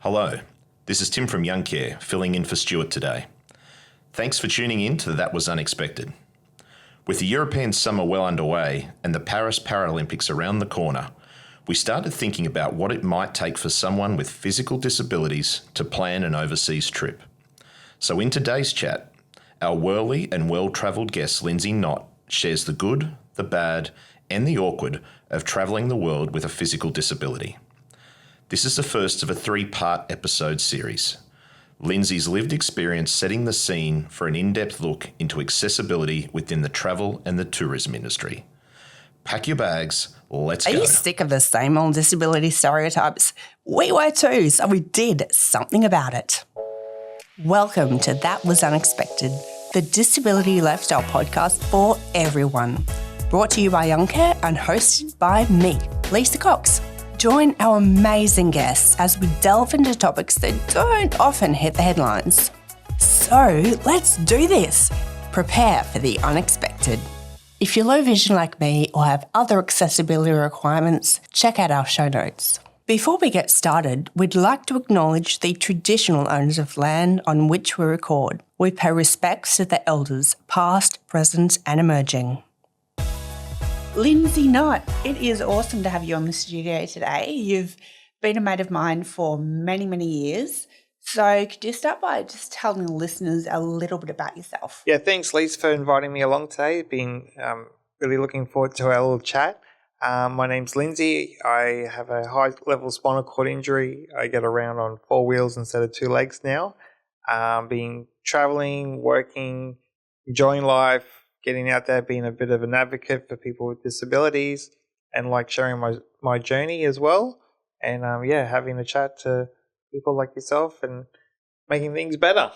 Hello, this is Tim from Young Care, filling in for Stuart today. Thanks for tuning in to That Was Unexpected. With the European summer well underway and the Paris Paralympics around the corner, we started thinking about what it might take for someone with physical disabilities to plan an overseas trip. So in today's chat, our whirly and well-travelled guest Lindsay Nott shares the good, the bad, and the awkward of travelling the world with a physical disability. This is the first of a 3-part episode series. Lindsay's lived experience setting the scene for an in-depth look into accessibility within the travel and the tourism industry. Pack your bags, let's go. Are you sick of the same old disability stereotypes? We were too, so we did something about it. Welcome to That Was Unexpected, the disability lifestyle podcast for everyone. Brought to you by Young Care and hosted by me, Lisa Cox. Join our amazing guests as we delve into topics that don't often hit the headlines. So let's do this. Prepare for the unexpected. If you're low vision like me or have other accessibility requirements, check out our show notes. Before we get started, we'd like to acknowledge the traditional owners of land on which we record. We pay respects to the elders, past, present and emerging. Lindsay Nott, it is awesome to have you on the studio today. You've been a mate of mine for many, many years. So could you start by just telling the listeners a little bit about yourself? Yeah, thanks, Lisa, for inviting me along today. Been really looking forward to our little chat. My name's Lindsay. I have a high-level spinal cord injury. I get around on 4 wheels instead of 2 legs now. Been travelling, working, enjoying life, getting out there, being a bit of an advocate for people with disabilities and like sharing my journey as well. And having a chat to people like yourself and making things better.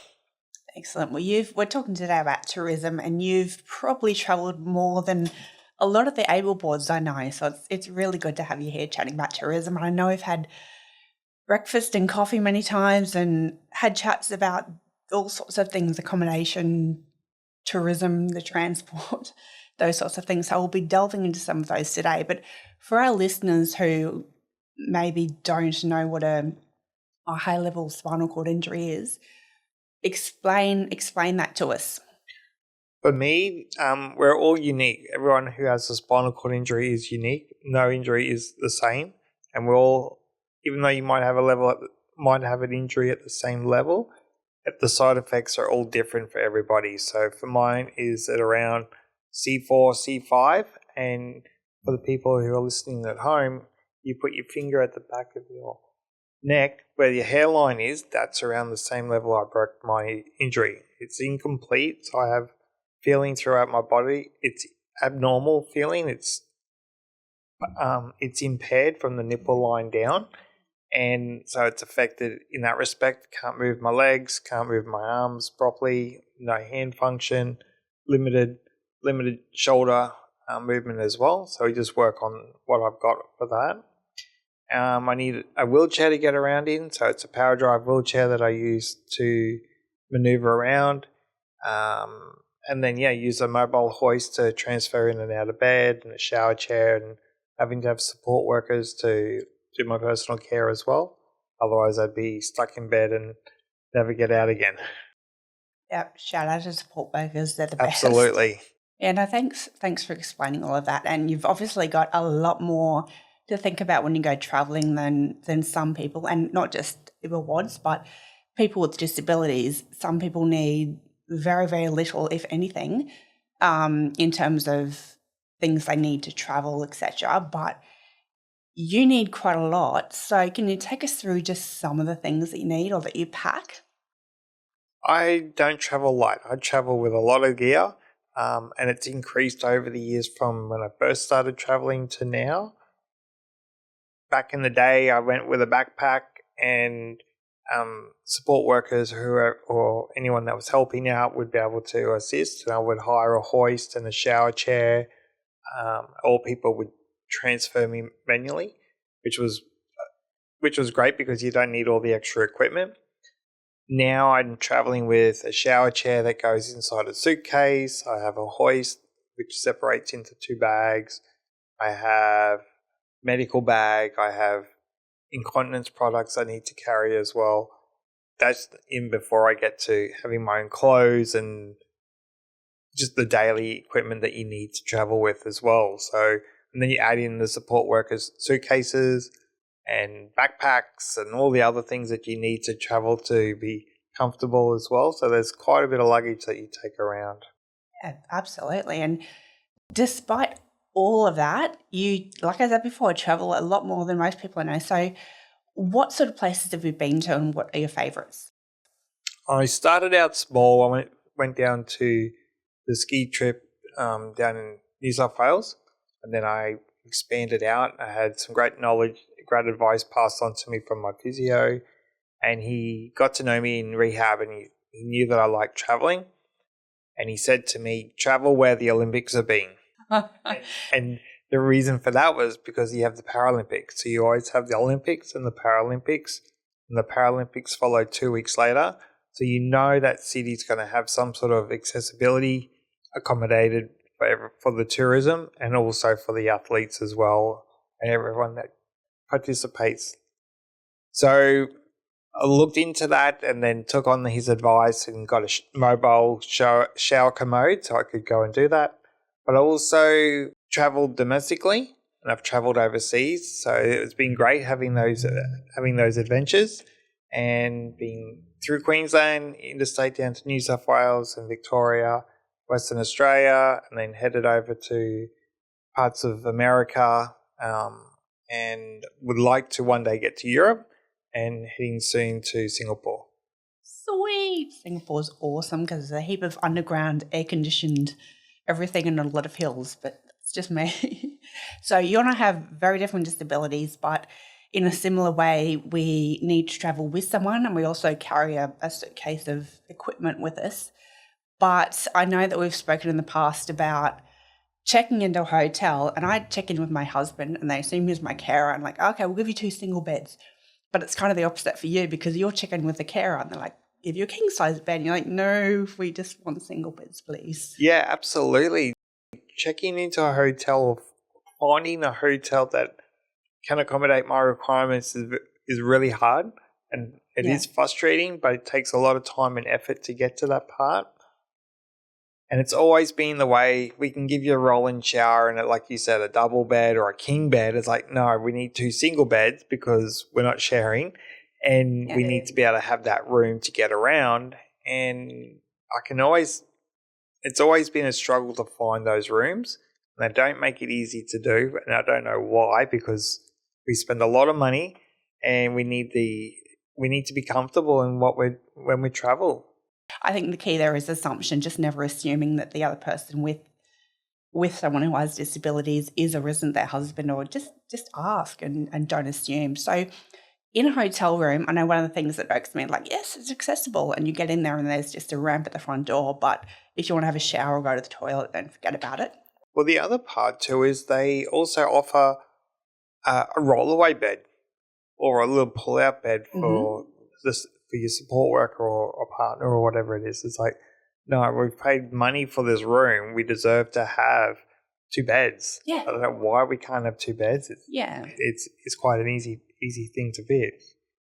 Excellent. Well, we're talking today about tourism and you've probably travelled more than a lot of the able boards I know. So it's really good to have you here chatting about tourism. I know we've had breakfast and coffee many times and had chats about all sorts of things, accommodation, tourism, the transport, those sorts of things. So we'll be delving into some of those today. But for our listeners who maybe don't know what a high-level spinal cord injury is, explain that to us. For me, we're all unique. Everyone who has a spinal cord injury is unique. No injury is the same. And we're all, even though you might have an injury at the same level, the side effects are all different for everybody. So for mine is at around C4, C5. And for the people who are listening at home, you put your finger at the back of your neck where your hairline is. That's around the same level I broke my injury. It's incomplete. So I have feeling throughout my body. It's abnormal feeling. It's impaired from the nipple line down. And so it's affected in that respect. Can't move my legs, can't move my arms properly, no hand function, limited shoulder movement as well. So we just work on what I've got for that. I need a wheelchair to get around in. So it's a power drive wheelchair that I use to maneuver around. And then, use a mobile hoist to transfer in and out of bed, and a shower chair, and having to have support workers to do my personal care as well. Otherwise, I'd be stuck in bed and never get out again. Yep, shout out to support workers. They're the best. Absolutely. Yeah, no, thanks for explaining all of that. And you've obviously got a lot more to think about when you go travelling than some people, and not just awards, but people with disabilities. Some people need very, very little, if anything, in terms of things they need to travel, etc. But you need quite a lot. So can you take us through just some of the things that you need or that you pack? I don't travel light. I travel with a lot of gear, and it's increased over the years from when I first started traveling to now. Back in the day, I went with a backpack, and support workers or anyone that was helping out would be able to assist. And I would hire a hoist and a shower chair, or people would transfer me manually, which was great because you don't need all the extra equipment. Now I'm traveling with a shower chair that goes inside a suitcase. I have a hoist which separates into 2 bags. I have medical bag. I have incontinence products I need to carry as well. That's in before I get to having my own clothes and just the daily equipment that you need to travel with as well. So, and then you add in the support workers' suitcases and backpacks and all the other things that you need to travel to be comfortable as well. So there's quite a bit of luggage that you take around. Yeah, absolutely. And despite all of that, you, like I said before, travel a lot more than most people I know. So what sort of places have you been to and what are your favourites? I started out small. I went down to the ski trip down in New South Wales, and then I expanded out. I had some great knowledge, great advice passed on to me from my physio, and he got to know me in rehab, and he knew that I liked traveling, and he said to me, travel where the Olympics are being. And the reason for that was because you have the Paralympics. So you always have the Olympics and the Paralympics follow 2 weeks later. So you know that city's going to have some sort of accessibility accommodated for the tourism and also for the athletes as well and everyone that participates. So I looked into that and then took on his advice and got a mobile shower commode so I could go and do that. But I also travelled domestically and I've travelled overseas. So it's been great having those adventures and being through Queensland, interstate down to New South Wales and Victoria, Western Australia, and then headed over to parts of America and would like to one day get to Europe and heading soon to Singapore. Sweet. Singapore's awesome because there's a heap of underground, air-conditioned everything and a lot of hills, but it's just me. So you and I have very different disabilities, but in a similar way, we need to travel with someone and we also carry a suitcase of equipment with us. But I know that we've spoken in the past about checking into a hotel, and I check in with my husband and they assume he's my carer. I'm like, okay, we'll give you 2 single beds. But it's kind of the opposite for you because you're checking with the carer and they're like, give you a king-size bed. And you're like, no, we just want single beds, please. Yeah, absolutely. Checking into a hotel or finding a hotel that can accommodate my requirements is really hard and it is frustrating, but it takes a lot of time and effort to get to that part. And it's always been the way we can give you a roll-in shower and, like you said, a double bed or a king bed. It's like, no, we need 2 single beds because we're not sharing and we need to be able to have that room to get around. And it's always been a struggle to find those rooms and they don't make it easy to do. And I don't know why, because we spend a lot of money and we need to be comfortable in when we travel. I think the key there is assumption, just never assuming that the other person with someone who has disabilities is or isn't their husband, or just ask and don't assume. So in a hotel room, I know one of the things that irks me, like, yes, it's accessible and you get in there and there's just a ramp at the front door, but if you want to have a shower or go to the toilet, don't forget about it. Well, the other part too is they also offer a rollaway bed or a little pull-out bed for your support worker or partner or whatever it is. It's like, no, we've paid money for this room. We deserve to have 2 beds. Yeah. I don't know why we can't have 2 beds. It's quite an easy thing to fit.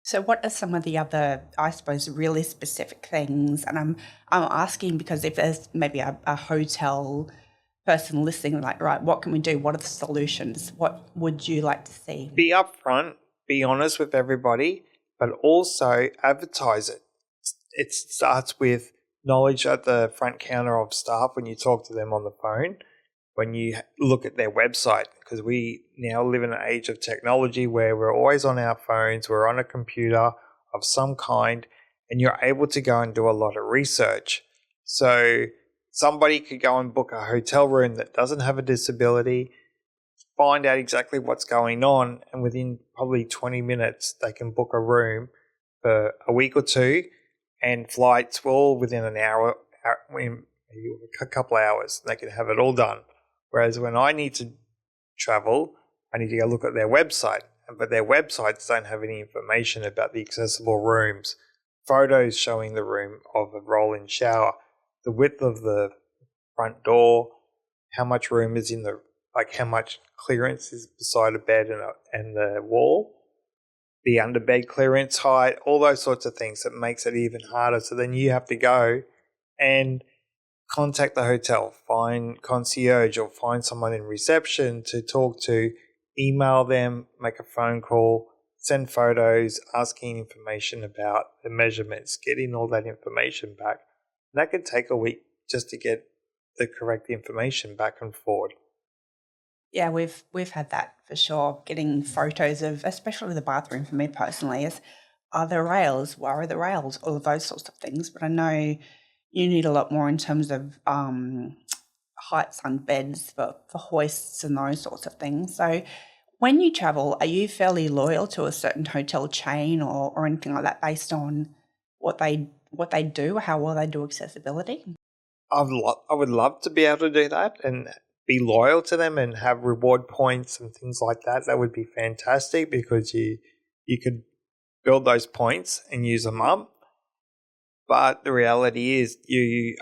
So what are some of the other, I suppose, really specific things? And I'm asking because if there's maybe a hotel person listening, like, right, what can we do? What are the solutions? What would you like to see? Be upfront, be honest with everybody, but also advertise it. It starts with knowledge at the front counter of staff when you talk to them on the phone, when you look at their website, because we now live in an age of technology where we're always on our phones, we're on a computer of some kind, and you're able to go and do a lot of research. So somebody could go and book a hotel room that doesn't have a disability, find out exactly what's going on, and within probably 20 minutes, they can book a room for a week or 2, and flights will within an hour, a couple of hours, they can have it all done. Whereas when I need to travel, I need to go look at their website, but their websites don't have any information about the accessible rooms, photos showing the room of a roll-in shower, the width of the front door, how much room is in how much clearance is beside a bed and the wall. the underbed clearance height, all those sorts of things that makes it even harder. So then you have to go and contact the hotel, find concierge or find someone in reception to talk to, email them, make a phone call, send photos, asking information about the measurements, getting all that information back. And that could take a week just to get the correct information back and forward. Yeah, we've had that for sure. Getting photos of, especially the bathroom for me personally, is are there rails? Where are the rails? All of those sorts of things. But I know you need a lot more in terms of heights on beds for hoists and those sorts of things. So when you travel, are you fairly loyal to a certain hotel chain or anything like that based on what they do, how well they do accessibility? I would love to be able to do that and be loyal to them and have reward points and things like that. That would be fantastic because you could build those points and use them up. But the reality is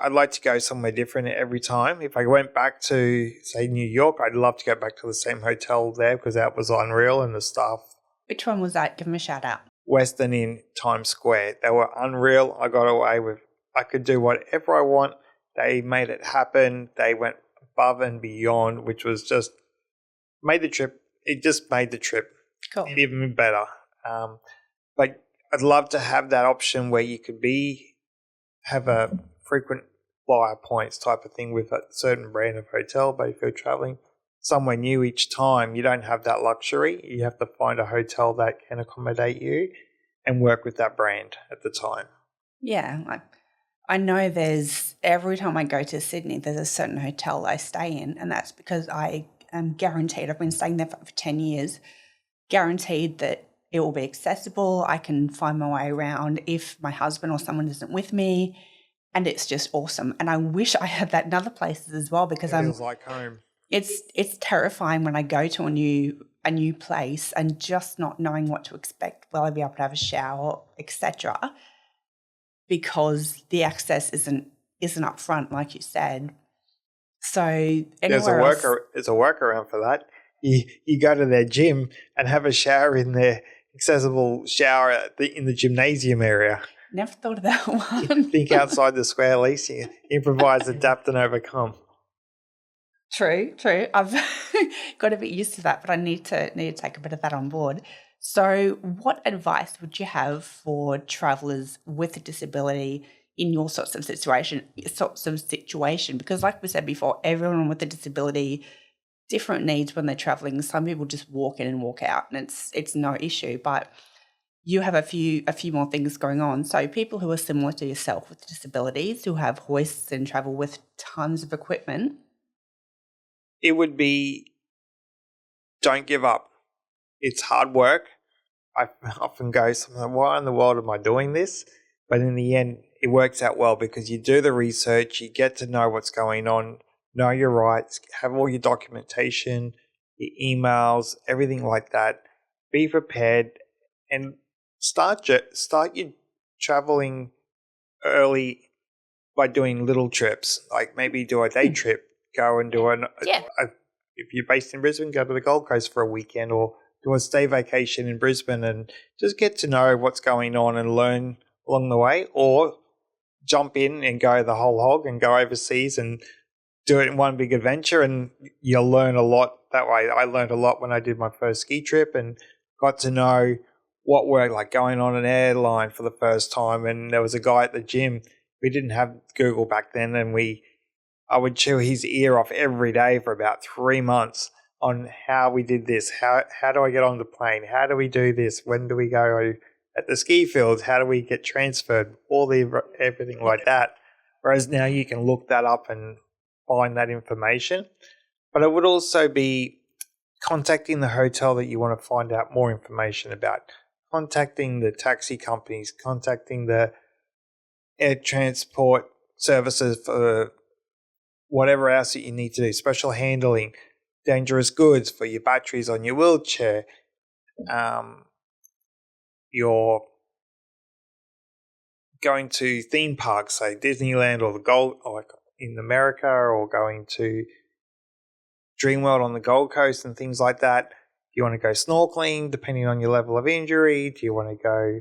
I'd like to go somewhere different every time. If I went back to, say, New York, I'd love to go back to the same hotel there because that was unreal and the staff. Which one was that? Give them a shout out. Western in Times Square. They were unreal. I got away with, I could do whatever I want. They made it happen. They went above and beyond, which was just made the trip Cool. even better. But I'd love to have that option where you could have a frequent flyer points type of thing with a certain brand of hotel. But if you're traveling somewhere new each time, you don't have that luxury. You have to find a hotel that can accommodate you and work with that brand at the time. Yeah, I know there's, every time I go to Sydney, there's a certain hotel I stay in, and that's because I am guaranteed, I've been staying there for 10 years, guaranteed that it will be accessible. I can find my way around if my husband or someone isn't with me, and it's just awesome. And I wish I had that in other places as well because It feels like home. It's terrifying when I go to a new place and just not knowing what to expect. Will I be able to have a shower, etc.? Because the access isn't up front, like you said. So there's a workaround for that. You go to their gym and have a shower in their accessible shower in the gymnasium area. Never thought of that one. Think outside the square, at least. You improvise, adapt, and overcome. True. I've got to get used to that, but I need to take a bit of that on board. So what advice would you have for travellers with a disability in your sorts of situation? Because like we said before, everyone with a disability, different needs when they're travelling. Some people just walk in and walk out and it's no issue, but you have a few more things going on. So people who are similar to yourself with disabilities, who have hoists and travel with tons of equipment. It would be, don't give up. It's hard work. I often go, why in the world am I doing this? But in the end, it works out well because you do the research, you get to know what's going on, know your rights, have all your documentation, your emails, everything like that. Be prepared and start your traveling early by doing little trips. Like maybe do a day trip, go and do if you're based in Brisbane, go to the Gold Coast for a weekend or do a stay vacation in Brisbane and just get to know what's going on and learn along the way, or jump in and go the whole hog and go overseas and do it in one big adventure, and you'll learn a lot that way. I learned a lot when I did my first ski trip and got to know what worked, like going on an airline for the first time. And there was a guy at the gym. We didn't have Google back then, and I would chew his ear off every day for about 3 months on how we did this. How do I get on the plane? How do we do this? When do we go at the ski fields? How do we get transferred? Everything like that. Whereas now you can look that up and find that information. But it would also be contacting the hotel that you want to find out more information about, contacting the taxi companies, contacting the air transport services for whatever else that you need to do, special handling, dangerous goods for your batteries on your wheelchair, you're going to theme parks, say Disneyland or like in America, or going to Dreamworld on the Gold Coast and things like that. you want to go snorkeling, depending on your level of injury? Do you want to go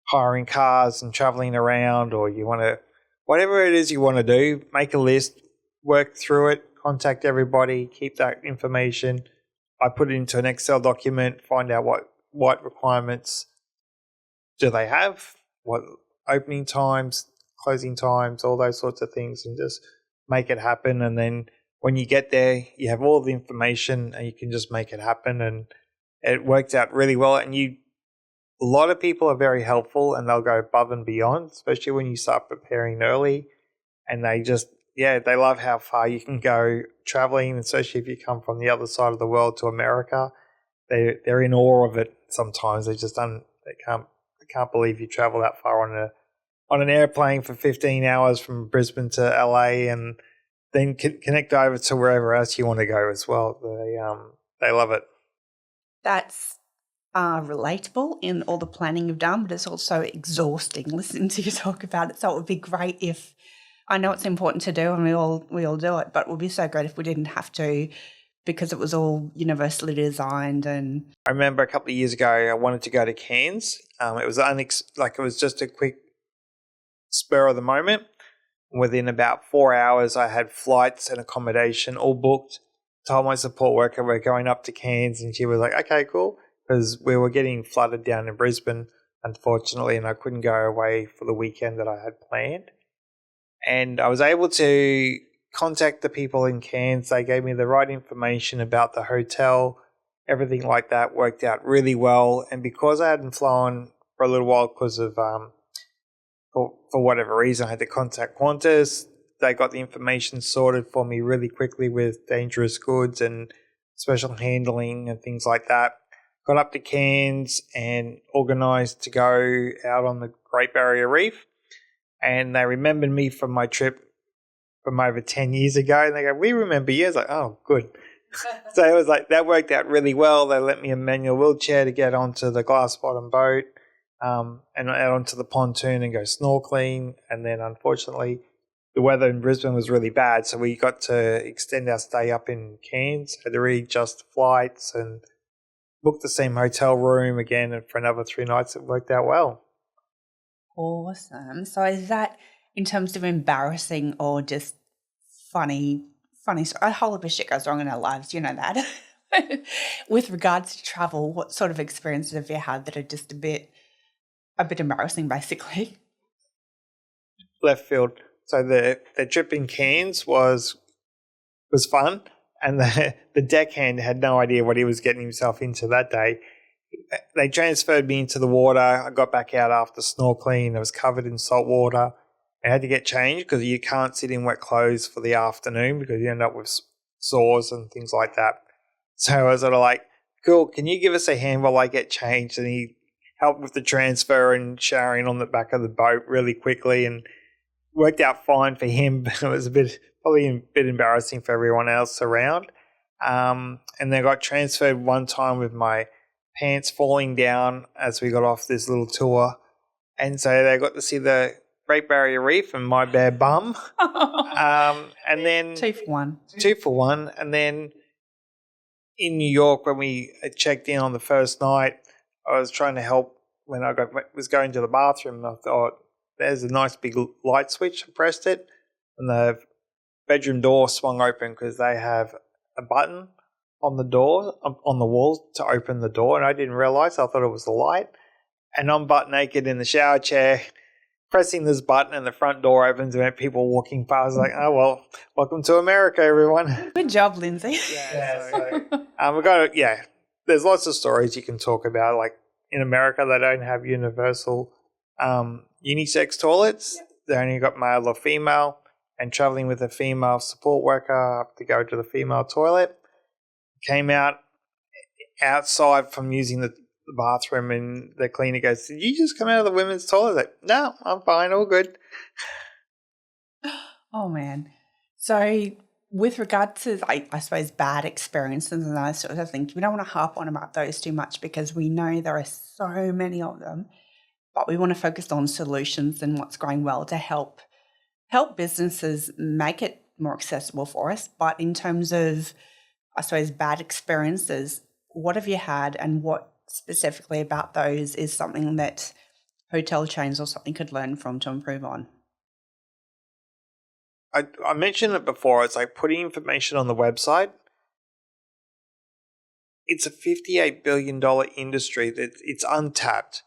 hiring cars and traveling around, or you want to, whatever it is you want to do, make a list, work through it, contact everybody, keep that information. I put it into an Excel document, find out what requirements do they have, what opening times, closing times, all those sorts of things, and just make it happen. And then when you get there, you have all the information and you can just make it happen. And it worked out really well. And a lot of people are very helpful and they'll go above and beyond, especially when you start preparing early. And they just, they love how far you can go traveling, especially if you come from the other side of the world to America. They're in awe of it sometimes. They can't believe you travel that far on an airplane for 15 hours from Brisbane to LA and then connect over to wherever else you want to go as well. They love it. That's relatable in all the planning you've done, but it's also exhausting listening to you talk about it. So it would be great if, I know it's important to do and we all do it, but it would be so great if we didn't have to, because it was all universally designed. And I remember a couple of years ago, I wanted to go to Cairns. It was just a quick spur of the moment. Within about 4 hours, I had flights and accommodation all booked. Told my support worker we're going up to Cairns, and she was like, okay, cool, because we were getting flooded down in Brisbane, unfortunately, and I couldn't go away for the weekend that I had planned. And I was able to contact the people in Cairns. They gave me the right information about the hotel. Everything like that worked out really well. And because I hadn't flown for a little while because of for whatever reason, I had to contact Qantas. They got the information sorted for me really quickly with dangerous goods and special handling and things like that. Got up to Cairns and organised to go out on the Great Barrier Reef. And they remembered me from my trip from over 10 years ago. And they go, we remember you. I was like, oh, good. So it was like, that worked out really well. They lent me a manual wheelchair to get onto the glass bottom boat. And out onto the pontoon and go snorkeling. And then unfortunately, the weather in Brisbane was really bad. So we got to extend our stay up in Cairns, had to readjust flights and book the same hotel room again. And for another 3 nights, it worked out well. Awesome. So is that in terms of embarrassing or just funny, a whole heap of shit goes wrong in our lives, you know that. With regards to travel, what sort of experiences have you had that are just a bit embarrassing, basically? Left field. So the trip in Cairns was fun, and the deckhand had no idea what he was getting himself into that day. They transferred me into the water. I got back out after snorkeling. I was covered in salt water. I had to get changed because you can't sit in wet clothes for the afternoon because you end up with sores and things like that. So I was sort of like, cool, can you give us a hand while I get changed? And he helped with the transfer and showering on the back of the boat really quickly, and worked out fine for him, but it was probably a bit embarrassing for everyone else around. And then I got transferred one time with my pants falling down as we got off this little tour. And so they got to see the Great Barrier Reef and my bare bum. And then 2 for 1. 2 for 1. And then in New York, when we checked in on the first night, I was trying to help when I was going to the bathroom. I thought, there's a nice big light switch. I pressed it, and the bedroom door swung open because they have a button on the door, on the wall to open the door, and I didn't realise. I thought it was the light. And I'm butt naked in the shower chair, pressing this button, and the front door opens and people walking past. Like, oh, well, welcome to America, everyone. Good job, Lindsay. There's lots of stories you can talk about. Like in America, they don't have universal unisex toilets. Yep. They only got male or female, and traveling with a female support worker to go to the female toilet. Came outside from using the bathroom, and the cleaner goes, did you just come out of the women's toilet? Like, no, I'm fine, all good. Oh, man. So with regard to, I suppose, bad experiences and those sort of things, we don't want to harp on about those too much because we know there are so many of them, but we want to focus on solutions and what's going well to help businesses make it more accessible for us. But in terms of, I suppose, bad experiences, what have you had, and what specifically about those is something that hotel chains or something could learn from to improve on? I mentioned it before. It's like putting information on the website. It's a $58 billion industry that it's untapped.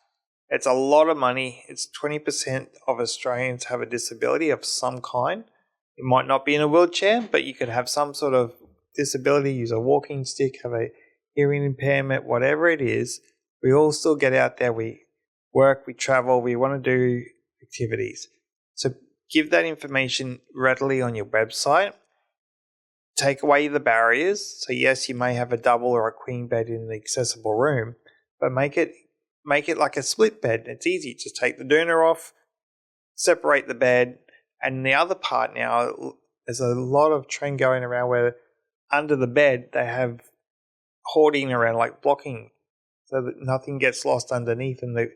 It's a lot of money. It's 20% of Australians have a disability of some kind. It might not be in a wheelchair, but you could have some sort of disability, use a walking stick, have a hearing impairment, whatever it is. We all still get out there. We work, we travel, we want to do activities. So give that information readily on your website. Take away the barriers. So yes, you may have a double or a queen bed in the accessible room, but make it like a split bed. It's easy. Just take the doona off, separate the bed, and the other part now, there's a lot of trend going around where under the bed they have hoarding around, like blocking, so that nothing gets lost underneath, and the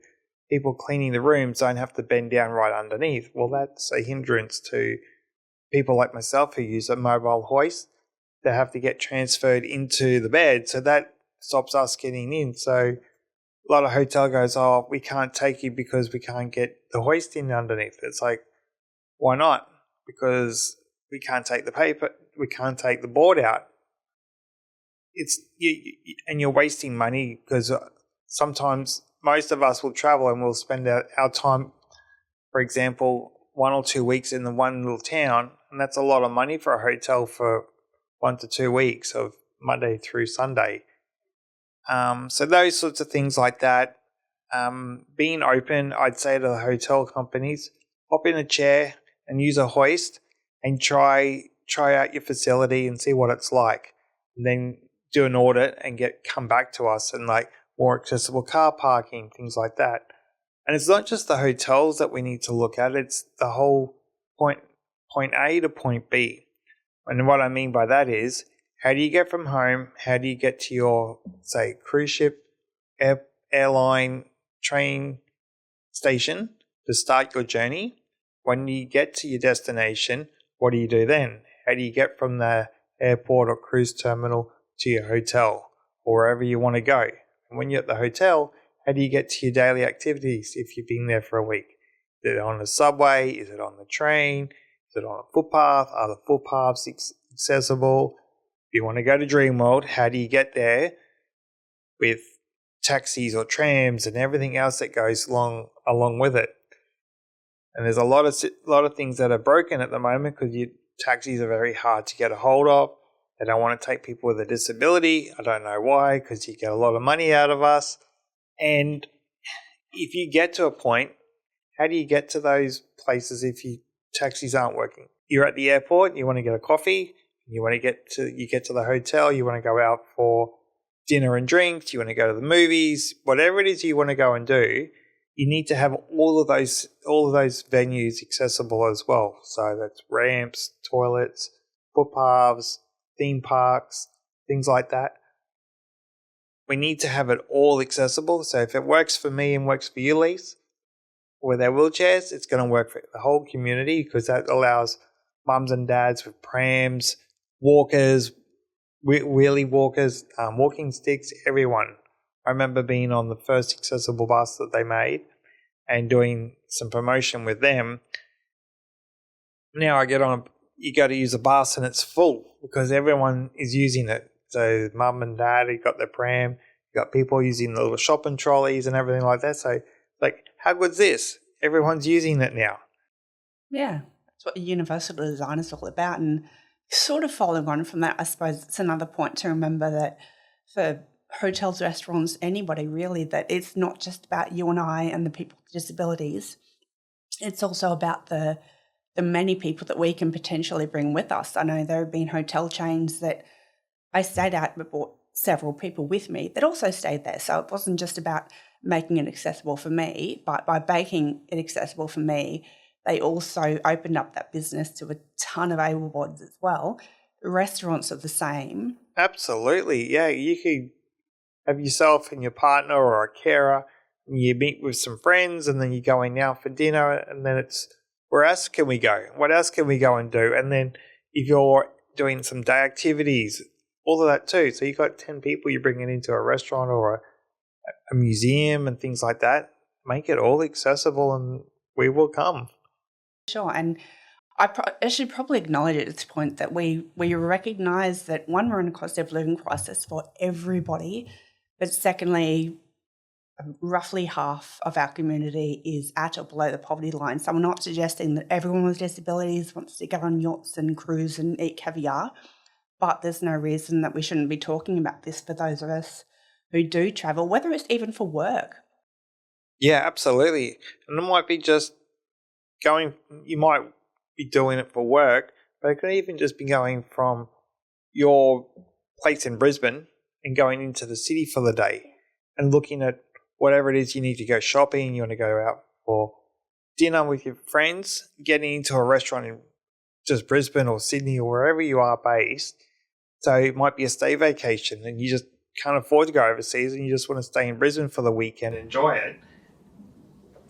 people cleaning the rooms don't have to bend down right underneath. Well, that's a hindrance to people like myself who use a mobile hoist. They have to get transferred into the bed, so that stops us getting in. So a lot of hotel goes, oh, we can't take you because we can't get the hoist in underneath. It's like, why not? Because we can't take the paper, we can't take the board out. And you're wasting money, because sometimes most of us will travel and we'll spend our time, for example, 1 or 2 weeks in the one little town, and that's a lot of money for a hotel for 1 to 2 weeks of Monday through Sunday. So those sorts of things like that. Being open, I'd say to the hotel companies, hop in a chair and use a hoist and try out your facility and see what it's like. And then do an audit and come back to us, and like more accessible car parking, things like that. And it's not just the hotels that we need to look at, it's the whole point A to point B. And what I mean by that is, how do you get from home? How do you get to your, say, cruise ship, airline, train station to start your journey? When you get to your destination, what do you do then? How do you get from the airport or cruise terminal to your hotel or wherever you want to go? And when you're at the hotel, how do you get to your daily activities if you've been there for a week? Is it on the subway? Is it on the train? Is it on a footpath? Are the footpaths accessible? If you want to go to Dreamworld, how do you get there with taxis or trams and everything else that goes along with it? And there's a lot of things that are broken at the moment, because taxis are very hard to get a hold of. They don't want to take people with a disability. I don't know why, because you get a lot of money out of us. And if you get to a point, how do you get to those places if taxis aren't working? You're at the airport, you want to get a coffee, you get to the hotel, you want to go out for dinner and drinks, you want to go to the movies, whatever it is you want to go and do, you need to have all of those venues accessible as well. So that's ramps, toilets, footpaths, theme parks, things like that. We need to have it all accessible. So if it works for me and works for you, Lise, with our wheelchairs, it's going to work for the whole community, because that allows mums and dads with prams, walkers, wheelie walkers, walking sticks, everyone. I remember being on the first accessible bus that they made and doing some promotion with them. Now I get on, you got to use a bus and it's full because everyone is using it. So mum and dad, you got their pram, you got people using the little shopping trolleys and everything like that. So like, how good's this? Everyone's using it now. Yeah, that's what universal design is all about. And sort of following on from that, I suppose it's another point to remember that for hotels, restaurants, anybody really, that it's not just about you and I and the people with disabilities. It's also about the many people that we can potentially bring with us. I know there have been hotel chains that I stayed at but brought several people with me that also stayed there. So it wasn't just about making it accessible for me, but by making it accessible for me, they also opened up that business to a ton of able-bodies as well. Restaurants are the same. Absolutely. Yeah, you could have yourself and your partner or a carer, and you meet with some friends, and then you're going out for dinner, and then it's, where else can we go? What else can we go and do? And then if you're doing some day activities, all of that too. So you got 10 people you're bringing into a restaurant or a museum and things like that. Make it all accessible and we will come. Sure. And I should probably acknowledge at this point that we recognise that, one, we're in a cost of living crisis for everybody, but secondly, roughly half of our community is at or below the poverty line. So I'm not suggesting that everyone with disabilities wants to go on yachts and cruise and eat caviar, but there's no reason that we shouldn't be talking about this for those of us who do travel, whether it's even for work. Yeah, absolutely. And it might be just you might be doing it for work, but it could even just be going from your place in Brisbane and going into the city for the day and looking at whatever it is you need to go shopping, you want to go out for dinner with your friends, getting into a restaurant in just Brisbane or Sydney or wherever you are based. So it might be a stay vacation and you just can't afford to go overseas and you just want to stay in Brisbane for the weekend and enjoy it.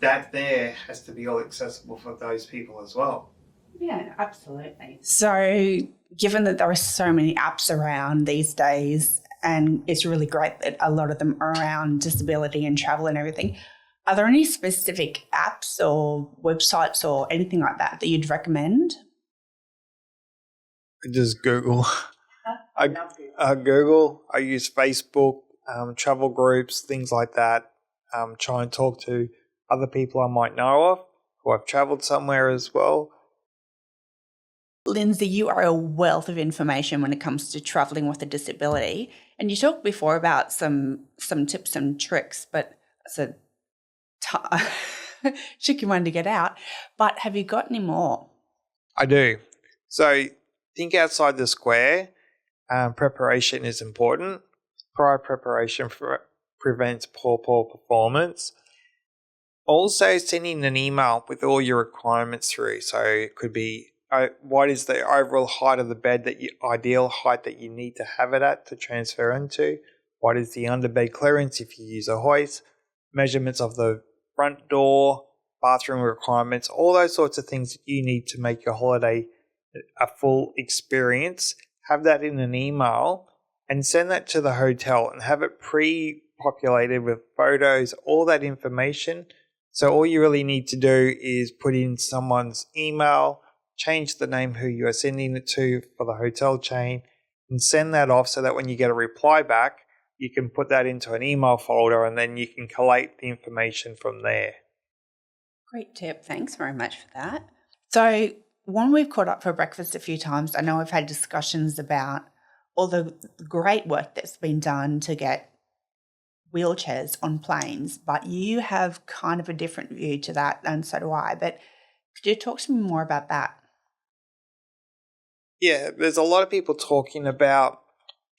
That there has to be all accessible for those people as well. Yeah, absolutely. So given that there are so many apps around these days, and it's really great that a lot of them are around disability and travel and everything, are there any specific apps or websites or anything like that you'd recommend? Just Google. Google. I use Facebook, travel groups, things like that. Try and talk to other people I might know of who have travelled somewhere as well. Lindsay, you are a wealth of information when it comes to travelling with a disability. And you talked before about some tips and tricks, but it's a tricky one to get out. But have you got any more? I do. So think outside the square. Preparation is important. Prior preparation prevents poor performance. Also, sending an email with all your requirements through. So it could be what is the overall height of the bed, ideal height that you need to have it at to transfer into? What is the underbed clearance if you use a hoist? Measurements of the front door, bathroom requirements, all those sorts of things that you need to make your holiday a full experience. Have that in an email and send that to the hotel and have it pre-populated with photos, all that information. So all you really need to do is put in someone's email, change the name who you are sending it to for the hotel chain, and send that off so that when you get a reply back, you can put that into an email folder and then you can collate the information from there. Great tip. Thanks very much for that. So when we've caught up for breakfast a few times, I know we've had discussions about all the great work that's been done to get wheelchairs on planes, but you have kind of a different view to that, and so do I. But could you talk to me more about that? Yeah, there's a lot of people talking about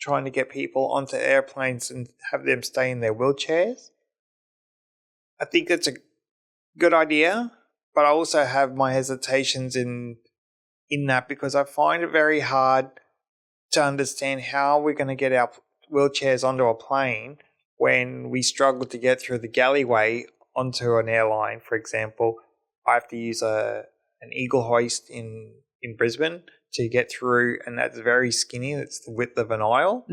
trying to get people onto airplanes and have them stay in their wheelchairs. I think that's a good idea, but I also have my hesitations in that because I find it very hard to understand how we're going to get our wheelchairs onto a plane when we struggle to get through the galleyway onto an airline. For example, I have to use an eagle hoist in Brisbane to get through, and that's very skinny. It's the width of an aisle.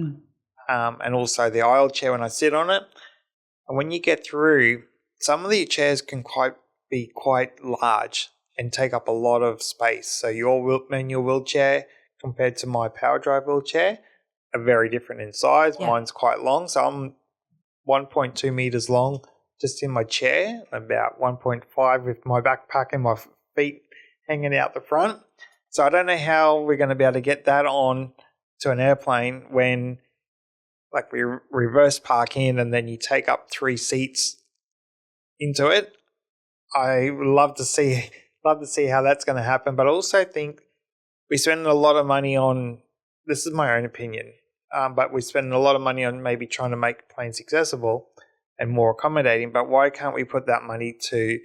And also the aisle chair when I sit on it. And when you get through, some of the chairs can be quite large and take up a lot of space. So your manual wheelchair compared to my power drive wheelchair are very different in size. Yeah. Mine's quite long, so I'm 1.2 meters long just in my chair, about 1.5 with my backpack and my feet hanging out the front. So I don't know how we're going to be able to get that on to an airplane when like we reverse park in and then you take up 3 seats into it. I would love to see how that's going to happen, but I also think we spend a lot of money on, this is my own opinion, but we spend a lot of money on maybe trying to make planes accessible and more accommodating, but why can't we put that money to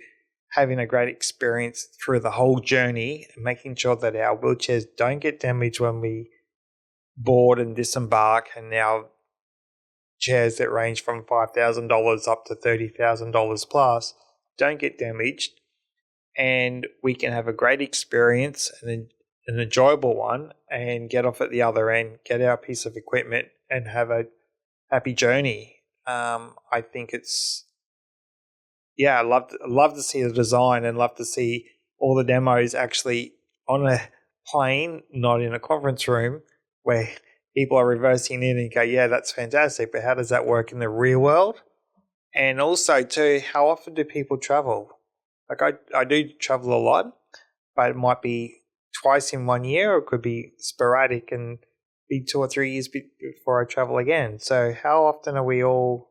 having a great experience through the whole journey and making sure that our wheelchairs don't get damaged when we board and disembark, and our chairs that range from $5,000 up to $30,000 plus don't get damaged, and we can have a great experience and then an enjoyable one and get off at the other end, get our piece of equipment and have a happy journey. I think it's, I love to see the design and love to see all the demos actually on a plane, not in a conference room where people are reversing in and go, yeah, that's fantastic, but how does that work in the real world? And also too, how often do people travel? Like I do travel a lot, but it might be twice in 1 year, or it could be sporadic and be 2 or 3 years before I travel again. So how often are we all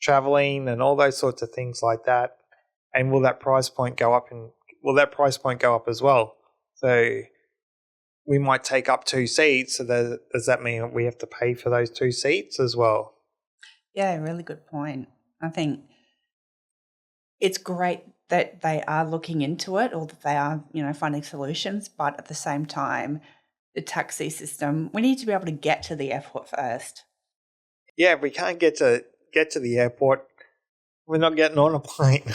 traveling and all those sorts of things like that? And will that price point go up? And will that price point go up as well? So we might take up 2 seats. So does that mean we have to pay for those 2 seats as well? Yeah, really good point. I think it's great that they are looking into it, or that they are, finding solutions. But at the same time, the taxi system, we need to be able to get to the airport first. Yeah, if we can't get to the airport, we're not getting on a plane.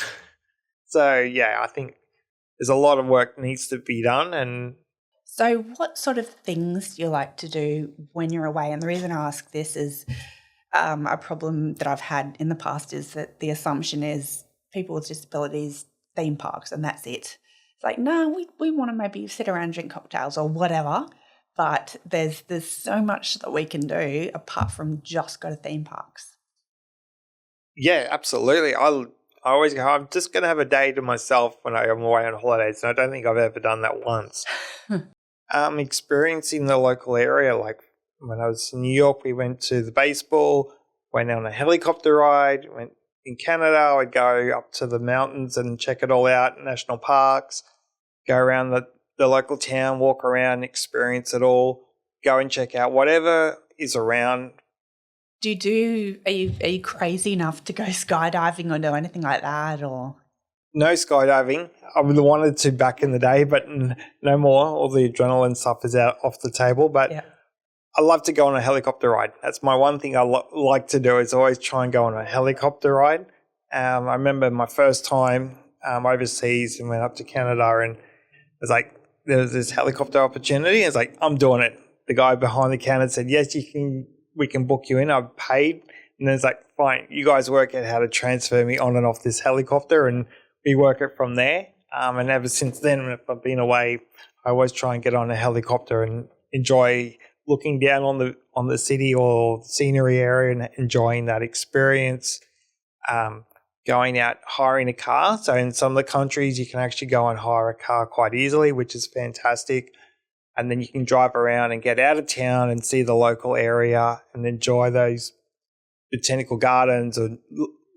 So yeah, I think there's a lot of work needs to be done. And so what sort of things do you like to do when you're away? And the reason I ask this is a problem that I've had in the past is that the assumption is people with disabilities, theme parks, and that's it. It's like, no, we want to maybe sit around and drink cocktails or whatever, but there's so much that we can do apart from just go to theme parks. Yeah, absolutely. I always go, I'm just going to have a day to myself when I'm away on holidays, and I don't think I've ever done that once. Experiencing the local area, like when I was in New York, we went to the baseball, went on a helicopter ride, went in Canada, I'd go up to the mountains and check it all out, national parks, go around the local town, walk around, experience it all, go and check out whatever is around. Are you crazy enough to go skydiving or do anything like that, or? No skydiving. I would have wanted to back in the day, but no more. All the adrenaline stuff is off the table. But yeah. I love to go on a helicopter ride. That's my one thing I like to do, is always try and go on a helicopter ride. I remember my first time overseas and went up to Canada, and it was like there was this helicopter opportunity. It's like, I'm doing it. The guy behind the counter said, yes, we can book you in. I paid. And then it's like, fine, you guys work out how to transfer me on and off this helicopter, and we work it from there. And ever since then, if I've been away, I always try and get on a helicopter and enjoy looking down on the city or scenery area and enjoying that experience. Going out, hiring a car. So in some of the countries, you can actually go and hire a car quite easily, which is fantastic. And then you can drive around and get out of town and see the local area and enjoy those botanical gardens or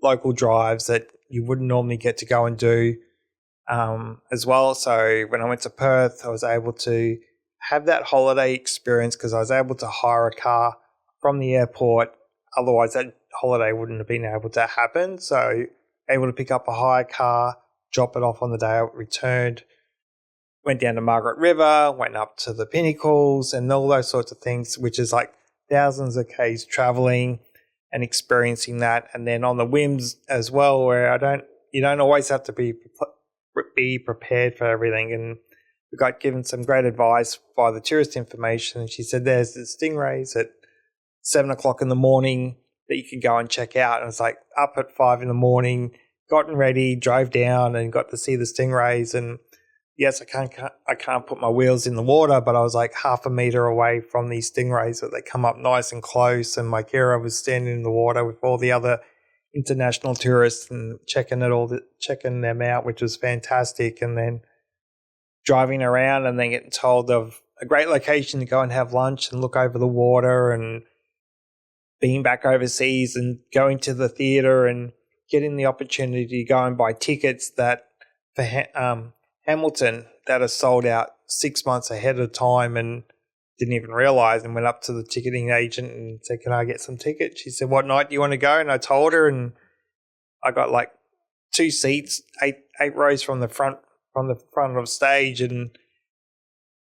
local drives that you wouldn't normally get to go and do as well. So when I went to Perth, I was able to have that holiday experience because I was able to hire a car from the airport. Otherwise, that holiday wouldn't have been able to happen. So able to pick up a hire car, drop it off on the day I returned, went down to Margaret River, went up to the Pinnacles and all those sorts of things, which is like thousands of Ks traveling and experiencing that. And then on the whims as well, where you don't always have to be prepared for everything. And we got given some great advice by the tourist information. And she said, there's the stingrays at 7 o'clock in the morning that you can go and check out. And it's like up at 5 in the morning, gotten ready, drove down and got to see the stingrays. And yes, I can't put my wheels in the water, but I was like half a meter away from these stingrays, but they come up nice and close. And my Kira was standing in the water with all the other international tourists and checking them out, which was fantastic. And then driving around and then getting told of a great location to go and have lunch and look over the water, and being back overseas and going to the theatre and getting the opportunity to go and buy tickets that for Hamilton that are sold out 6 months ahead of time, and didn't even realise, and went up to the ticketing agent and said, can I get some tickets? She said, what night do you want to go? And I told her, and I got like 2 seats, eight rows from the front of stage, and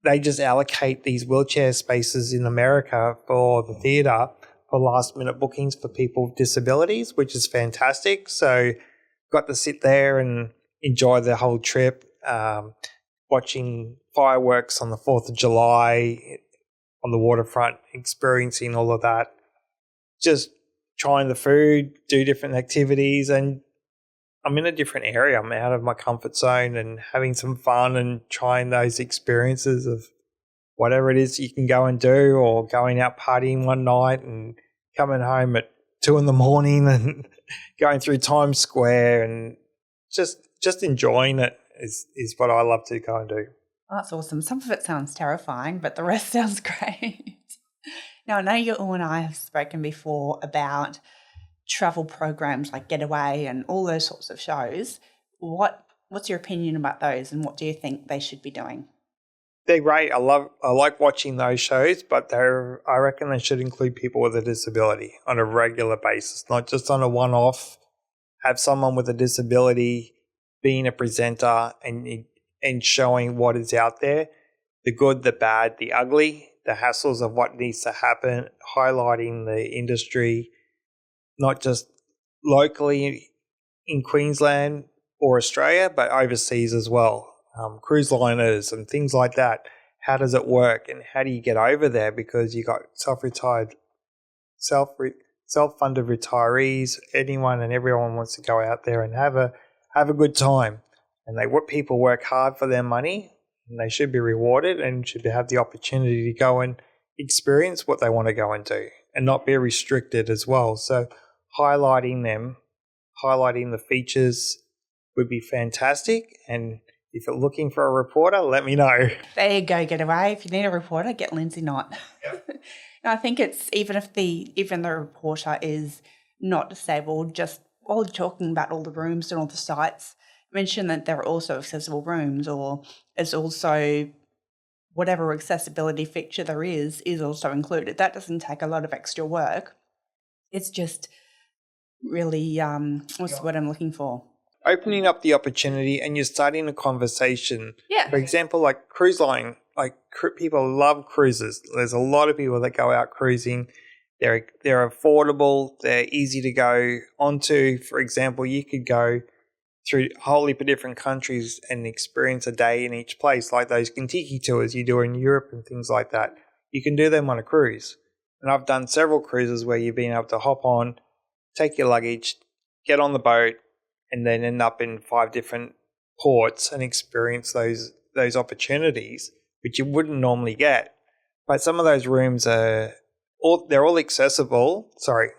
they just allocate these wheelchair spaces in America for the theatre for last minute bookings for people with disabilities, which is fantastic. So got to sit there and enjoy the whole trip. watching fireworks on the 4th of July on the waterfront, experiencing all of that, just trying the food, do different activities, and I'm in a different area. I'm out of my comfort zone and having some fun and trying those experiences of whatever it is you can go and do, or going out partying one night and coming home at 2 a.m. and going through Times Square and just enjoying it is what I love to go and do. Oh, that's awesome. Some of it sounds terrifying, but the rest sounds great. Now, I know you and I have spoken before about travel programs like Getaway and all those sorts of shows. What's your opinion about those, and what do you think they should be doing? They're great. I like watching those shows, but I reckon they should include people with a disability on a regular basis, not just on a one-off. Have someone with a disability being a presenter and showing what is out there, the good, the bad, the ugly, the hassles of what needs to happen, highlighting the industry, not just locally in Queensland or Australia, but overseas as well. Cruise liners and things like that. How does it work, and how do you get over there? Because you got self-funded retirees. Anyone and everyone wants to go out there and have a good time. And people work hard for their money, and they should be rewarded and should have the opportunity to go and experience what they want to go and do, and not be restricted as well. So highlighting the features would be fantastic. And if you're looking for a reporter, let me know. There you go, Getaway. If you need a reporter, get Lindsay Nott. Yep. I think it's even the reporter is not disabled, just while talking about all the rooms and all the sites, mention that there are also accessible rooms, or it's also whatever accessibility feature there is also included. That doesn't take a lot of extra work. It's just really, what's the word I'm looking for? Opening up the opportunity, and you're starting a conversation. Yeah. For example, like cruise line, people love cruises. There's a lot of people that go out cruising. They're affordable. They're easy to go onto. For example, you could go through a whole heap of different countries and experience a day in each place, like those Kentucky tours you do in Europe and things like that. You can do them on a cruise. And I've done several cruises where you've been able to hop on, take your luggage, get on the boat, and then end up in 5 different ports and experience those opportunities, which you wouldn't normally get. But some of those rooms they're all accessible. Sorry,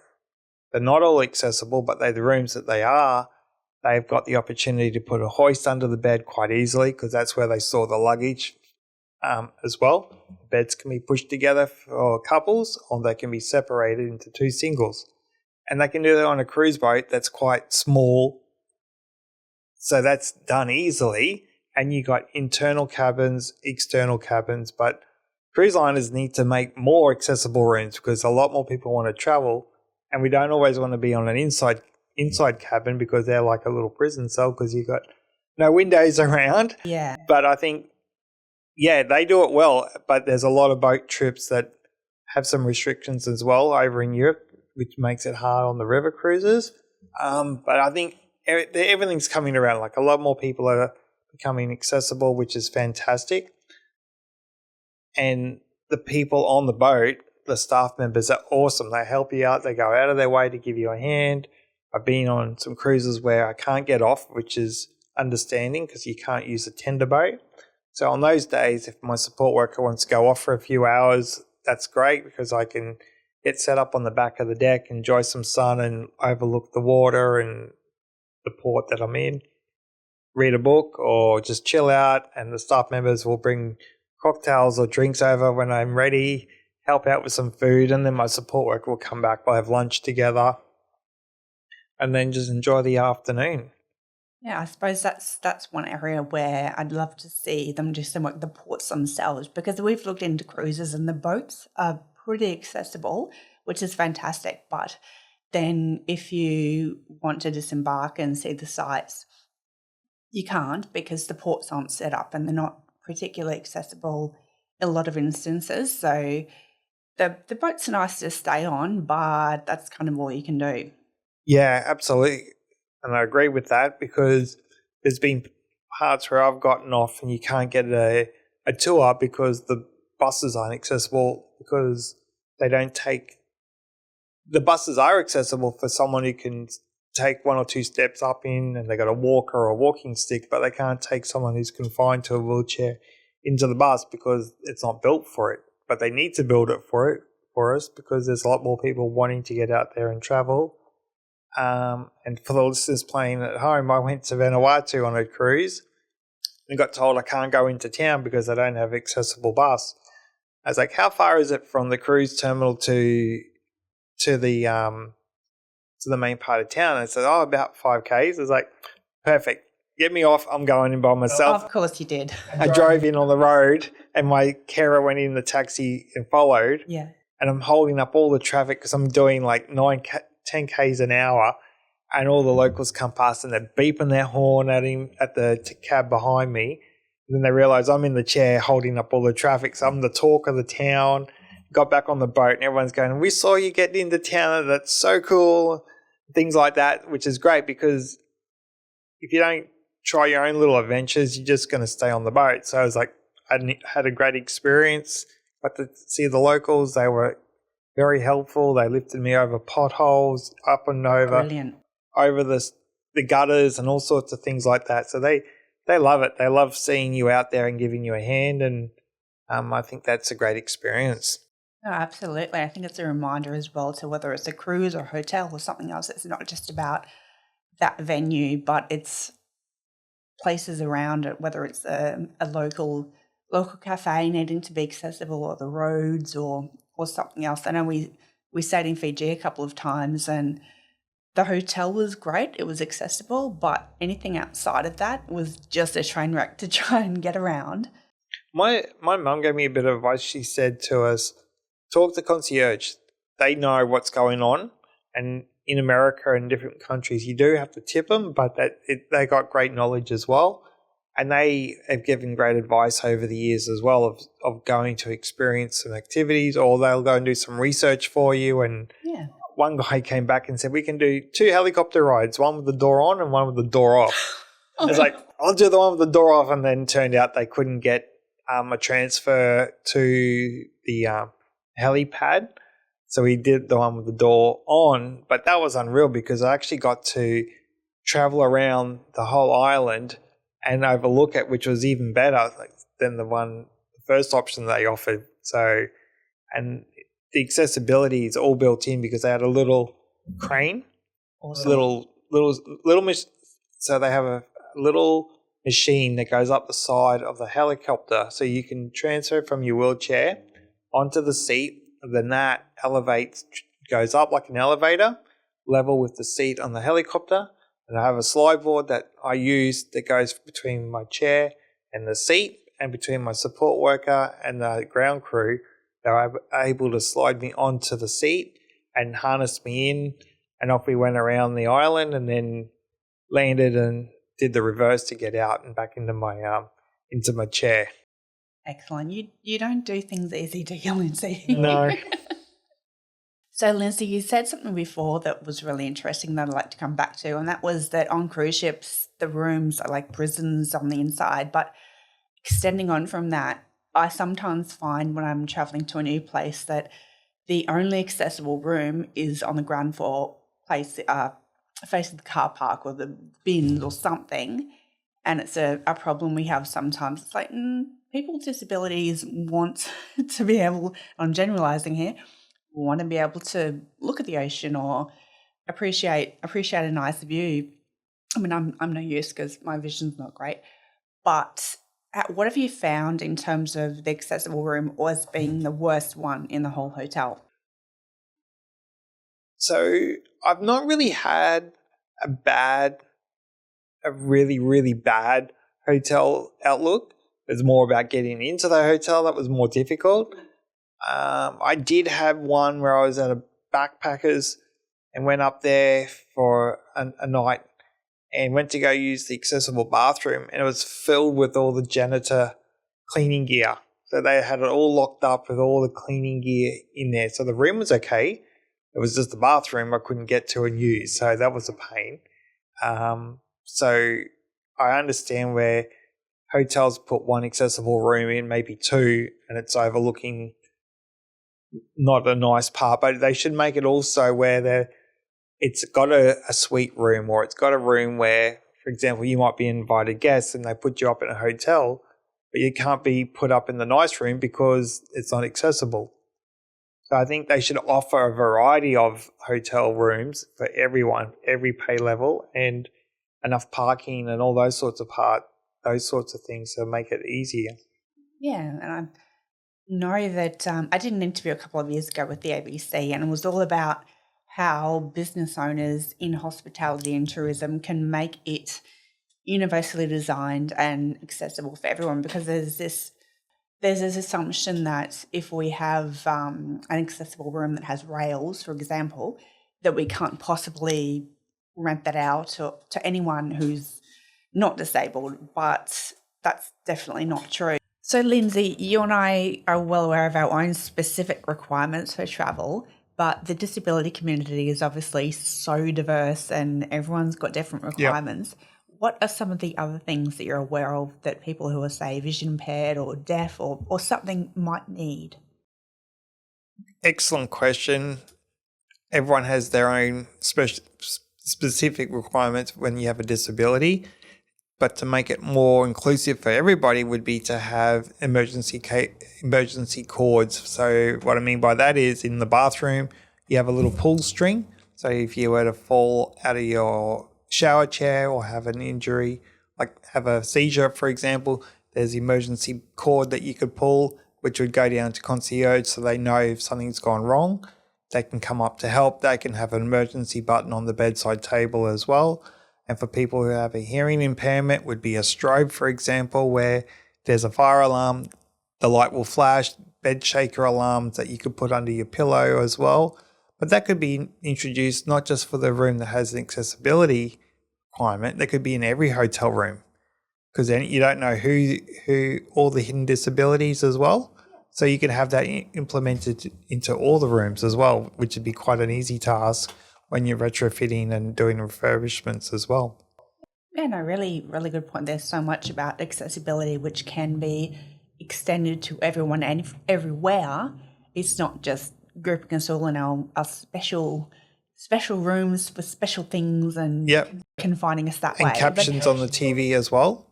they're not all accessible, but they're the rooms that they are. They've got the opportunity to put a hoist under the bed quite easily, because that's where they store the luggage as well. Beds can be pushed together for couples, or they can be separated into 2 singles. And they can do that on a cruise boat that's quite small. So that's done easily. And you got internal cabins, external cabins, but cruise liners need to make more accessible rooms, because a lot more people want to travel, and we don't always want to be on an inside cabin, because they're like a little prison cell, because you've got no windows around. Yeah. But I think, they do it well, but there's a lot of boat trips that have some restrictions as well over in Europe, which makes it hard on the river cruises. But I think everything's coming around. Like, a lot more people are becoming accessible, which is fantastic. And the people on the boat, the staff members, are awesome. They help you out. They go out of their way to give you a hand. I've been on some cruises where I can't get off, which is understanding, because you can't use a tender boat. So on those days, if my support worker wants to go off for a few hours, that's great, because I can get set up on the back of the deck, enjoy some sun and overlook the water and the port that I'm in, read a book, or just chill out, and the staff members will bring cocktails or drinks over when I'm ready, help out with some food, and then my support worker will come back. We'll have lunch together and then just enjoy the afternoon. Yeah, I suppose that's one area where I'd love to see them do some work, the ports themselves, because we've looked into cruises and the boats are pretty accessible, which is fantastic. But then if you want to disembark and see the sights, you can't, because the ports aren't set up and they're not particularly accessible in a lot of instances. So the boats are nice to stay on, but that's kind of all you can do. Yeah, absolutely. And I agree with that, because there's been parts where I've gotten off and you can't get a tour because the buses aren't accessible, because they don't take – the buses are accessible for someone who can take 1 or 2 steps up in, and they got a walker or a walking stick, but they can't take someone who's confined to a wheelchair into the bus because it's not built for it. But they need to build it for us because there's a lot more people wanting to get out there and travel. And for the listeners playing at home, I went to Vanuatu on a cruise and got told I can't go into town because I don't have accessible bus. I was like, how far is it from the cruise terminal to the main part of town? And I said, about 5 Ks. I was like, perfect. Get me off. I'm going in by myself. Of course you did. I drove in on the road and my carer went in the taxi and followed. Yeah. And I'm holding up all the traffic because I'm doing like 10 Ks an hour, and all the locals come past and they're beeping their horn at him at the cab behind me. And then they realise I'm in the chair holding up all the traffic, so I'm the talk of the town. Got back on the boat and everyone's going, we saw you getting into town, that's so cool. Things like that, which is great because if you don't try your own little adventures, you're just going to stay on the boat. So I was like, I had a great experience. Got to see the locals. They were very helpful. They lifted me over potholes, up and over. Brilliant. Over the gutters and all sorts of things like that. So they love it. They love seeing you out there and giving you a hand, and I think that's a great experience. Oh, absolutely. I think it's a reminder as well to whether it's a cruise or hotel or something else, it's not just about that venue, but it's places around it, whether it's a local cafe needing to be accessible, or the roads or something else. I know we stayed in Fiji a couple of times and the hotel was great. It was accessible, but anything outside of that was just a train wreck to try and get around. My mum gave me a bit of advice. She said to us, talk to concierge. They know what's going on. And in America and different countries, you do have to tip them, but they got great knowledge as well. And they have given great advice over the years as well of going to experience some activities, or they'll go and do some research for you. And yeah. One guy came back and said, we can do 2 helicopter rides, one with the door on and one with the door off. I was like, I'll do the one with the door off. And then turned out they couldn't get a transfer to the helipad. So we did the one with the door on. But that was unreal because I actually got to travel around the whole island and overlook it, which was even better than the first option they offered. So, and the accessibility is all built in because they had a little crane, awesome. So they have a little machine that goes up the side of the helicopter, so you can transfer from your wheelchair onto the seat. And then that goes up like an elevator, level with the seat on the helicopter. And I have a slide board that I use that goes between my chair and the seat, and between my support worker and the ground crew. They were able to slide me onto the seat and harness me in, and off we went around the island, and then landed and did the reverse to get out and back into my chair. Excellent. You don't do things easy, do you, Lindsay? No. So, Lindsay, you said something before that was really interesting that I'd like to come back to, and that was that on cruise ships, the rooms are like prisons on the inside. But extending on from that, I sometimes find when I'm traveling to a new place that the only accessible room is on the ground floor place, facing the car park or the bins or something. And it's a problem we have sometimes. It's like people with disabilities want to be able, I'm generalising here, want to be able to look at the ocean or appreciate a nice view. I mean, I'm no use because my vision's not great. But what have you found in terms of the accessible room as being the worst one in the whole hotel? So I've not really had a really, really bad hotel outlook. It's more about getting into the hotel that was more difficult. I did have one where I was at a backpackers and went up there for a night and went to go use the accessible bathroom, and it was filled with all the janitor cleaning gear. So they had it all locked up with all the cleaning gear in there. So the room was okay. It was just the bathroom I couldn't get to and use. So that was a pain. So I understand where hotels put one accessible room in, maybe two, and it's overlooking not a nice part, but they should make it also where it's got a suite room, or it's got a room where, for example, you might be invited guests and they put you up in a hotel, but you can't be put up in the nice room because it's not accessible. So I think they should offer a variety of hotel rooms for everyone, every pay level, and enough parking and all those sorts of things to make it easier. Yeah, and I know that I did an interview a couple of years ago with the ABC, and it was all about how business owners in hospitality and tourism can make it universally designed and accessible for everyone, because there's this assumption that if we have an accessible room that has rails, for example, that we can't possibly rent that out to anyone who's not disabled, but that's definitely not true. So, Lindsay, you and I are well aware of our own specific requirements for travel, but the disability community is obviously so diverse and everyone's got different requirements. Yep. What are some of the other things that you're aware of that people who are, say, vision impaired or deaf or something might need? Excellent question. Everyone has their own specific requirements when you have a disability, but to make it more inclusive for everybody would be to have emergency cords. So what I mean by that is, in the bathroom, you have a little pull string. So if you were to fall out of your shower chair or have an injury, like have a seizure, for example, there's the emergency cord that you could pull, which would go down to concierge, so they know if something's gone wrong. They can come up to help. They can have an emergency button on the bedside table as well. And for people who have a hearing impairment, would be a strobe, for example, where there's a fire alarm, the light will flash, bed shaker alarms that you could put under your pillow as well. But that could be introduced not just for the room that has an accessibility requirement, that could be in every hotel room, because then you don't know who all the hidden disabilities as well. So you could have that implemented into all the rooms as well, which would be quite an easy task when you're retrofitting and doing refurbishments as well. Yeah, no, really, really good point. There's so much about accessibility which can be extended to everyone and everywhere. It's not just grouping us all in our special rooms for special things and confining us that way. And captions on the TV as well.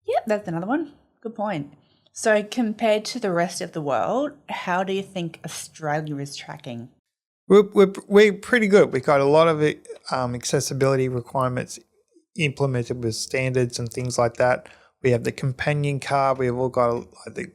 Yep, that's another one. Good point. So compared to the rest of the world, how do you think Australia is tracking? We're pretty good. We've got a lot of accessibility requirements implemented with standards and things like that. We have the companion card. We've all got the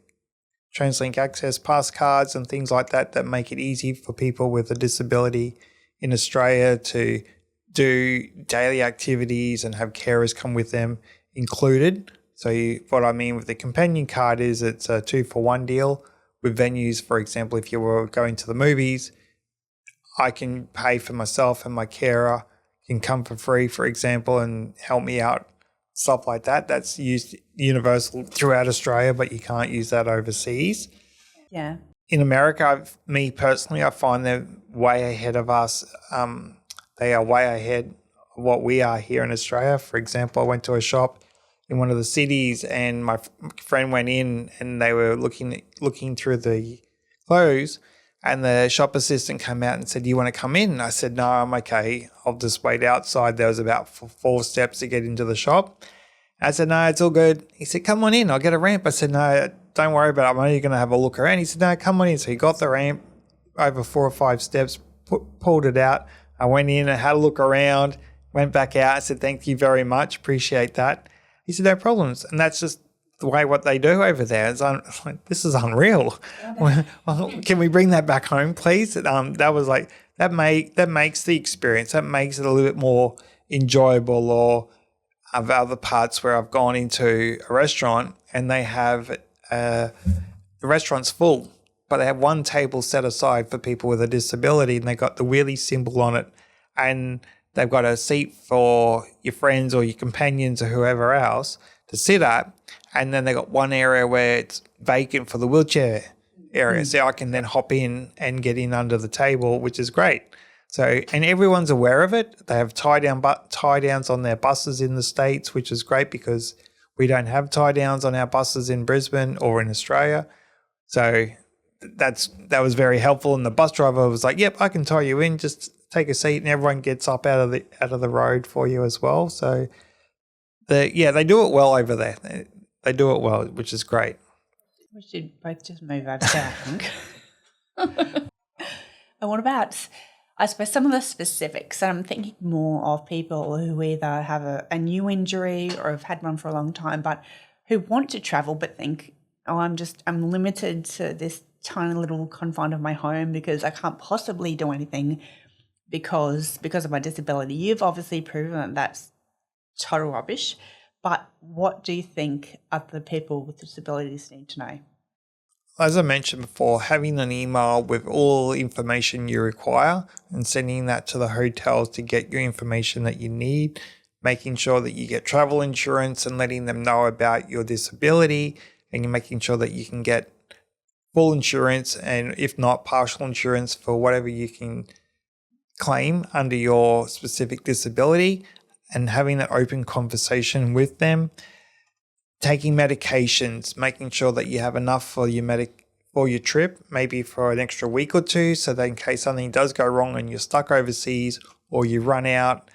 TransLink Access Pass cards and things like that make it easy for people with a disability in Australia to do daily activities and have carers come with them included. So what I mean with the companion card is it's a 2-for-1 deal with venues. For example, if you were going to the movies, I can pay for myself and my carer can come for free, for example, and help me out, stuff like that. That's used universal throughout Australia, but you can't use that overseas. Yeah. In America, me personally, I find they're way ahead of us. They are way ahead of what we are here in Australia. For example, I went to a shop in one of the cities and my friend went in and they were looking through the clothes, and the shop assistant came out and said, "Do you want to come in?" And I said, "No, I'm okay. I'll just wait outside." There was about 4 steps to get into the shop. I said, "No, it's all good." He said, "Come on in. I'll get a ramp." I said, "No, don't worry about it. I'm only going to have a look around." He said, "No, come on in." So he got the ramp over 4 or 5 steps, pulled it out. I went in and had a look around, went back out. I said, "Thank you very much. Appreciate that." He said, "No problems." And that's just the way what they do over there. It's like, this is unreal. Well, can we bring that back home, please? That was like, that makes the experience, that makes it a little bit more enjoyable. Or of other parts where I've gone into a restaurant and they have the restaurant's full, but they have one table set aside for people with a disability, and they got the wheelie symbol on it, and they've got a seat for your friends or your companions or whoever else to sit at, and then they got one area where it's vacant for the wheelchair area, so I can then hop in and get in under the table, which is great. So, and everyone's aware of it. They have tie downs on their buses in the States, which is great because we don't have tie downs on our buses in Brisbane or in Australia. So that was very helpful. And the bus driver was like, "Yep, I can tie you in. Just take a seat," and everyone gets up out of the road for you as well. So they do it well over there. They do it well, which is great. We should both just move over there, I think. And what about, I suppose, some of the specifics? I'm thinking more of people who either have a new injury or have had one for a long time, but who want to travel but think, oh, I'm limited to this tiny little confine of my home because I can't possibly do anything because of my disability. You've obviously proven that that's total rubbish, but what do you think other people with disabilities need to know? As I mentioned before, having an email with all information you require and sending that to the hotels to get your information that you need, making sure that you get travel insurance and letting them know about your disability, and you're making sure that you can get full insurance and if not partial insurance for whatever you can claim under your specific disability, and having that open conversation with them. Taking medications, making sure that you have enough for your trip, maybe for an extra week or two, so that in case something does go wrong and you're stuck overseas or you run out,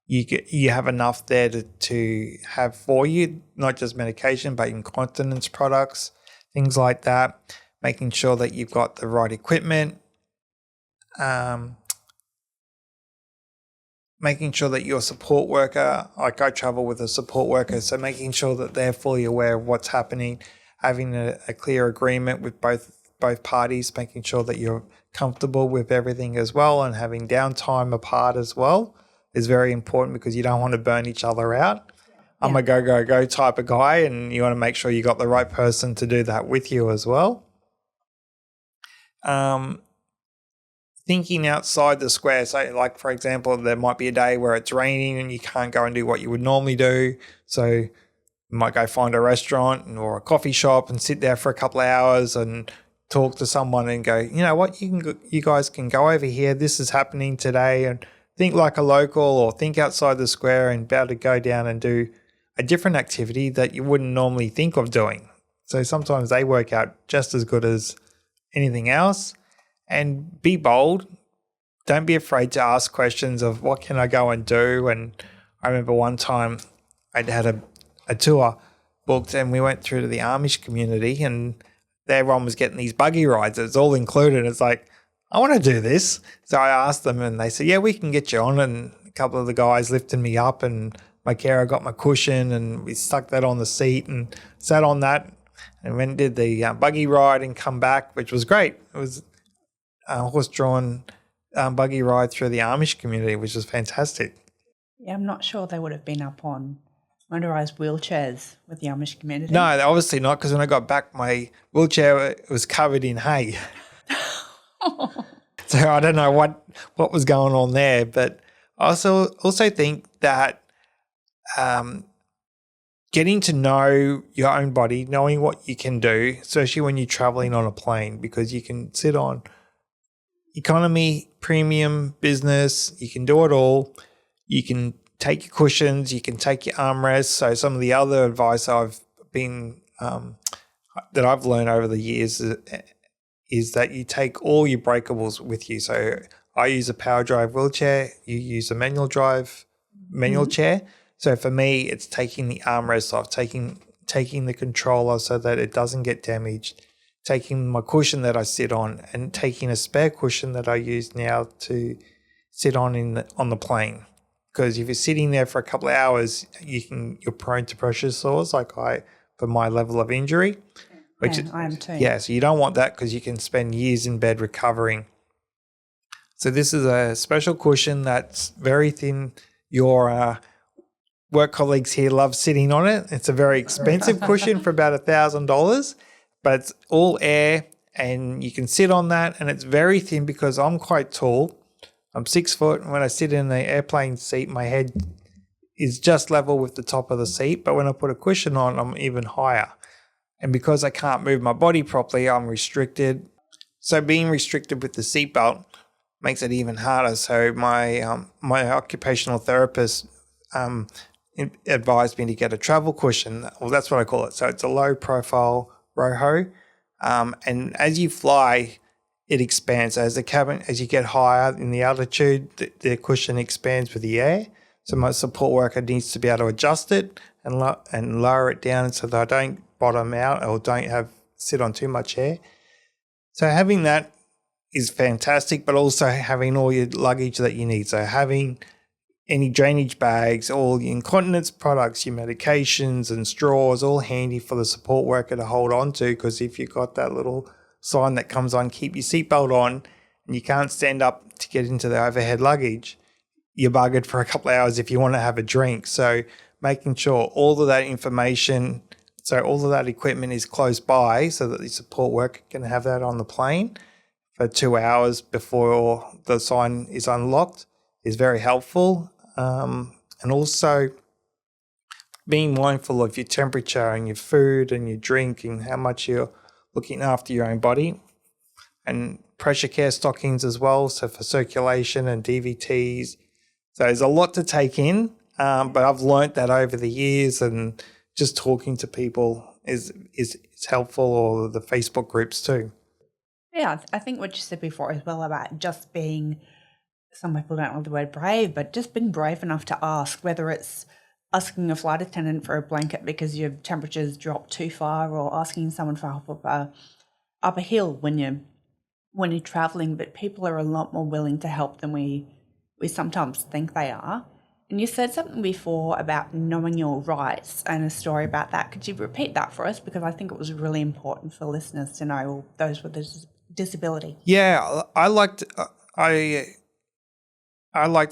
you have enough there to have for you, not just medication, but incontinence products, things like that. Making sure that you've got the right equipment. Making sure that your support worker, like I travel with a support worker, so making sure that they're fully aware of what's happening, having a clear agreement with both parties, making sure that you're comfortable with everything as well, and having downtime apart as well is very important because you don't want to burn each other out. Yeah. I'm a go type of guy, and you want to make sure you got the right person to do that with you as well. Thinking outside the square. So like, for example, there might be a day where it's raining and you can't go and do what you would normally do. So you might go find a restaurant or a coffee shop and sit there for a couple of hours and talk to someone and go, you know what, you guys can go over here. This is happening today, and think like a local, or think outside the square and be able to go down and do a different activity that you wouldn't normally think of doing. So sometimes they work out just as good as anything else. And be bold. Don't be afraid to ask questions of what can I go and do. And I remember one time I'd had a tour booked and we went through to the Amish community and everyone was getting these buggy rides. It was all included. It's like, I want to do this. So I asked them and they said, yeah, we can get you on. And a couple of the guys lifted me up and my carer got my cushion and we stuck that on the seat and sat on that and went and did the buggy ride and come back, which was great. It was horse-drawn buggy ride through the Amish community, which was fantastic. Yeah, I'm not sure they would have been up on motorised wheelchairs with the Amish community. No, obviously not, because when I got back, my wheelchair was covered in hay. So I don't know what was going on there, but I also think that getting to know your own body, knowing what you can do, especially when you're traveling on a plane, because you can sit on economy, premium, business, you can do it all. You can take your cushions, you can take your armrests. So some of the other advice I've been that I've learned over the years is that you take all your breakables with you. So I use a power drive wheelchair, you use a manual chair. So for me, it's taking the armrest off, taking the controller so that it doesn't get damaged, taking my cushion that I sit on, and taking a spare cushion that I use now to sit on on the plane. Because if you're sitting there for a couple of hours, you're prone to pressure sores, for my level of injury. I am too. Yeah, so you don't want that because you can spend years in bed recovering. So this is a special cushion that's very thin. Your work colleagues here love sitting on it. It's a very expensive cushion for about $1,000. But it's all air and you can sit on that, and it's very thin because I'm quite tall. I'm 6 foot, and when I sit in the airplane seat, my head is just level with the top of the seat. But when I put a cushion on, I'm even higher. And because I can't move my body properly, I'm restricted. So being restricted with the seatbelt makes it even harder. So my occupational therapist advised me to get a travel cushion. Well, that's what I call it. So it's a low profile roho. And as you fly, it expands. As you get higher in the altitude, the cushion expands with the air. So my support worker needs to be able to adjust it and lower it down so that I don't bottom out or don't sit on too much air. So having that is fantastic, but also having all your luggage that you need. So having any drainage bags, all your incontinence products, your medications and straws, all handy for the support worker to hold on to, because if you've got that little sign that comes on, keep your seatbelt on, and you can't stand up to get into the overhead luggage, you're buggered for a couple of hours if you want to have a drink. So making sure all of that information, so all of that equipment is close by so that the support worker can have that on the plane for 2 hours before the sign is unlocked is very helpful. And also being mindful of your temperature and your food and your drink and how much you're looking after your own body, and pressure care stockings as well, so for circulation and DVTs. So there's a lot to take in, but I've learnt that over the years, and just talking to people is helpful, or the Facebook groups too. Yeah, I think what you said before as well about just being, some people don't like the word brave, but just being brave enough to ask, whether it's asking a flight attendant for a blanket because your temperature's dropped too far, or asking someone for help up a hill when you're traveling. But people are a lot more willing to help than we sometimes think they are. And you said something before about knowing your rights and a story about that. Could you repeat that for us? Because I think it was really important for listeners to know, or those with a disability. Yeah, I like to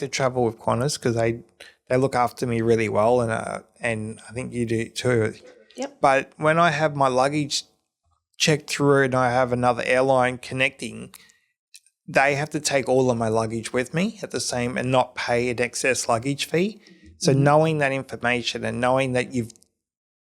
travel with Qantas because they look after me really well, and I think you do too. Yep. But when I have my luggage checked through and I have another airline connecting, they have to take all of my luggage with me at the same and not pay an excess luggage fee. So knowing that information and knowing that you've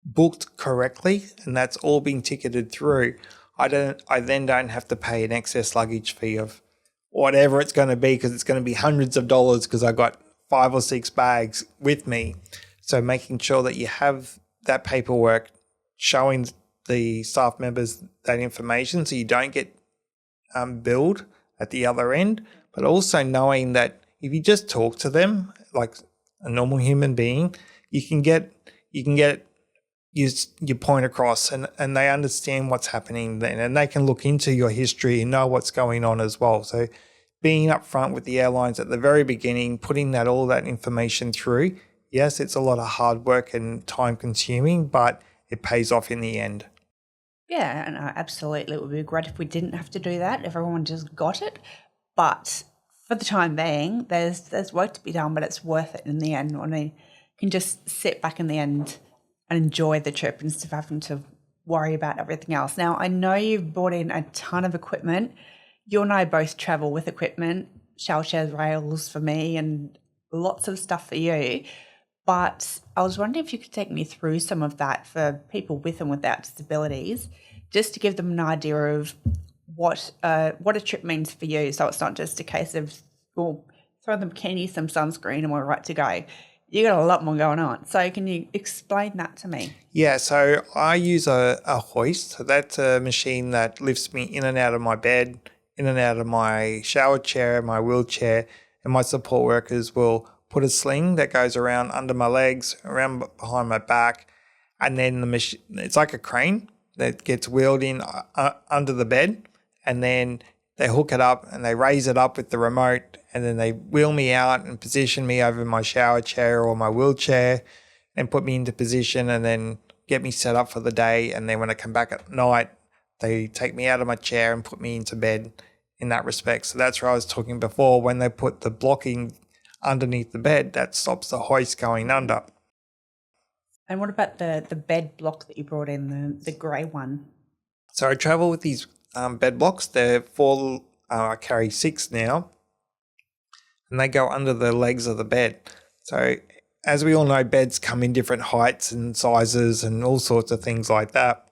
booked correctly and that's all being ticketed through, I then don't have to pay an excess luggage fee of whatever it's going to be, because it's going to be hundreds of dollars because I got 5 or 6 bags with me. So making sure that you have that paperwork showing the staff members that information so you don't get billed at the other end, but also knowing that if you just talk to them like a normal human being, you can get your point across, and they understand what's happening then, and they can look into your history and know what's going on as well. So being upfront with the airlines at the very beginning, putting all that information through, yes, it's a lot of hard work and time consuming, but it pays off in the end. Yeah, and absolutely. It would be great if we didn't have to do that, if everyone just got it. But for the time being, there's work to be done, but it's worth it in the end when you can just sit back in the end and enjoy the trip instead of having to worry about everything else. Now, I know you've brought in a ton of equipment. You and I both travel with equipment, shower chairs, rails for me, and lots of stuff for you. But I was wondering if you could take me through some of that for people with and without disabilities, just to give them an idea of what a trip means for you. So it's not just a case of, well, throw the bikini, some sunscreen, and we're right to go. You got a lot more going on. So can you explain that to me? Yeah, so I use a hoist. So that's a machine that lifts me in and out of my bed, in and out of my shower chair, my wheelchair, and my support workers will put a sling that goes around under my legs, around behind my back, and then the machine, it's like a crane that gets wheeled in under the bed, and then they hook it up and they raise it up with the remote, and then they wheel me out and position me over my shower chair or my wheelchair and put me into position and then get me set up for the day. And then when I come back at night, they take me out of my chair and put me into bed in that respect. So that's where I was talking before, when they put the blocking underneath the bed, that stops the hoist going under. And what about the bed block that you brought in, the grey one? So I travel with these bed blocks. They're full. I carry 6 now, and they go under the legs of the bed. So as we all know, beds come in different heights and sizes and all sorts of things like that.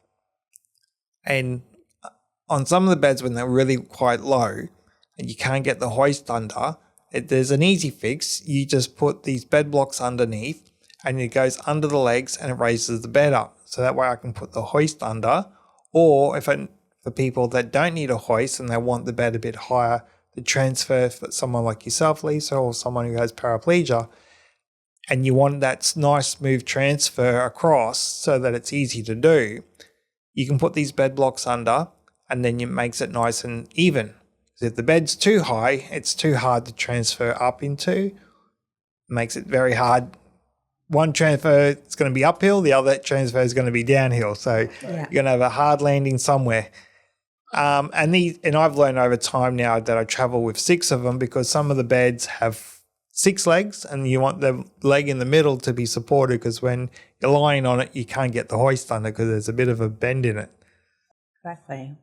And on some of the beds, when they're really quite low, and you can't get the hoist under, there's an easy fix. You just put these bed blocks underneath and it goes under the legs and it raises the bed up. So that way I can put the hoist under, or for people that don't need a hoist and they want the bed a bit higher, to transfer for someone like yourself, Lisa, or someone who has paraplegia, and you want that nice smooth transfer across so that it's easy to do, you can put these bed blocks under and then it makes it nice and even. If the bed's too high, it's too hard to transfer up into. It makes it very hard. One transfer is going to be uphill, the other transfer is going to be downhill. So you're going to have a hard landing somewhere. And I've learned over time now that I travel with 6 of them, because some of the beds have 6 legs and you want the leg in the middle to be supported, because when you're lying on it, you can't get the hoist under because there's a bit of a bend in it. Exactly.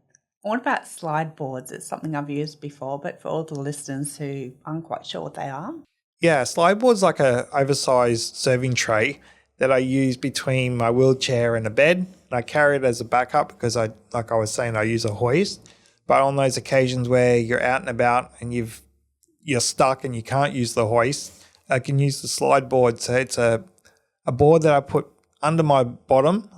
What about slide boards? It's something I've used before, but for all the listeners who aren't quite sure what they are. Yeah, slide board's like a oversized serving tray that I use between my wheelchair and a bed. And I carry it as a backup because like I was saying, I use a hoist. But on those occasions where you're out and about and you're stuck and you can't use the hoist, I can use the slide board. So it's a board that I put under my bottom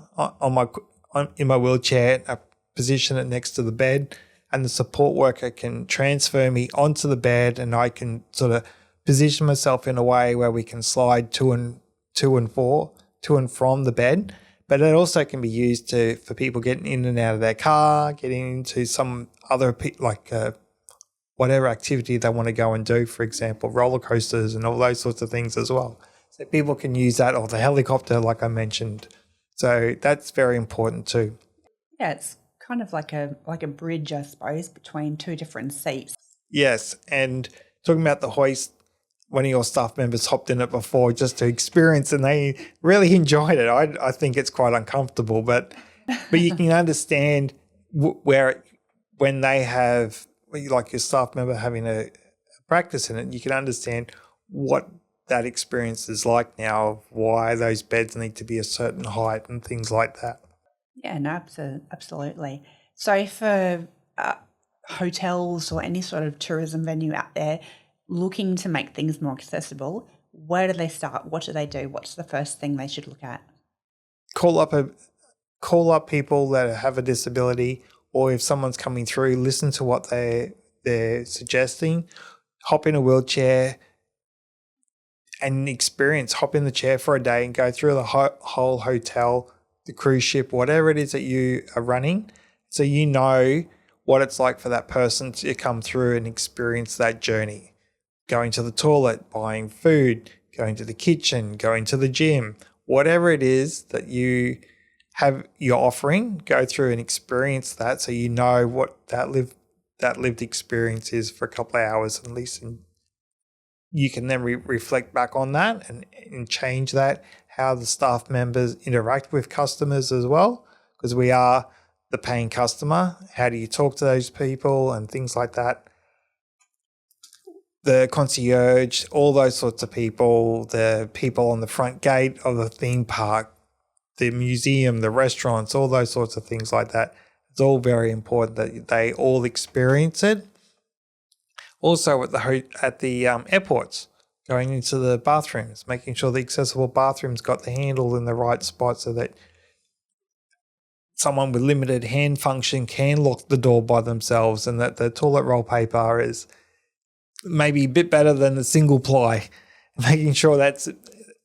in my wheelchair. I position it next to the bed, and the support worker can transfer me onto the bed, and I can sort of position myself in a way where we can slide to and from the bed. But it also can be used for people getting in and out of their car, getting into some other whatever activity they want to go and do, for example, roller coasters and all those sorts of things as well. So people can use that, or the helicopter, like I mentioned. So that's very important too. Yeah, it's kind of like a bridge, I suppose, between 2 different seats. Yes, and talking about the hoist, one of your staff members hopped in it before just to experience, and they really enjoyed it. I think it's quite uncomfortable, but you can understand when they have, like your staff member having a practice in it, you can understand what that experience is like now, of why those beds need to be a certain height and things like that. Yeah, no, absolutely. So for hotels or any sort of tourism venue out there looking to make things more accessible, where do they start? What do they do? What's the first thing they should look at? Call up people that have a disability, or if someone's coming through, listen to what they're suggesting. Hop in a wheelchair and hop in the chair for a day and go through the whole hotel, the cruise ship, whatever it is that you are running, so you know what it's like for that person to come through and experience that journey. Going to the toilet, buying food, going to the kitchen, going to the gym, whatever it is that you're offering, go through and experience that, so you know what that lived experience is for a couple of hours at least, and you can then reflect back on that and change that, how the staff members interact with customers as well, because we are the paying customer. How do you talk to those people and things like that? The concierge, all those sorts of people, the people on the front gate of the theme park, the museum, the restaurants, all those sorts of things like that. It's all very important that they all experience it. Also at the airports, going into the bathrooms, making sure the accessible bathrooms got the handle in the right spot so that someone with limited hand function can lock the door by themselves, and that the toilet roll paper is maybe a bit better than the single ply, making sure that's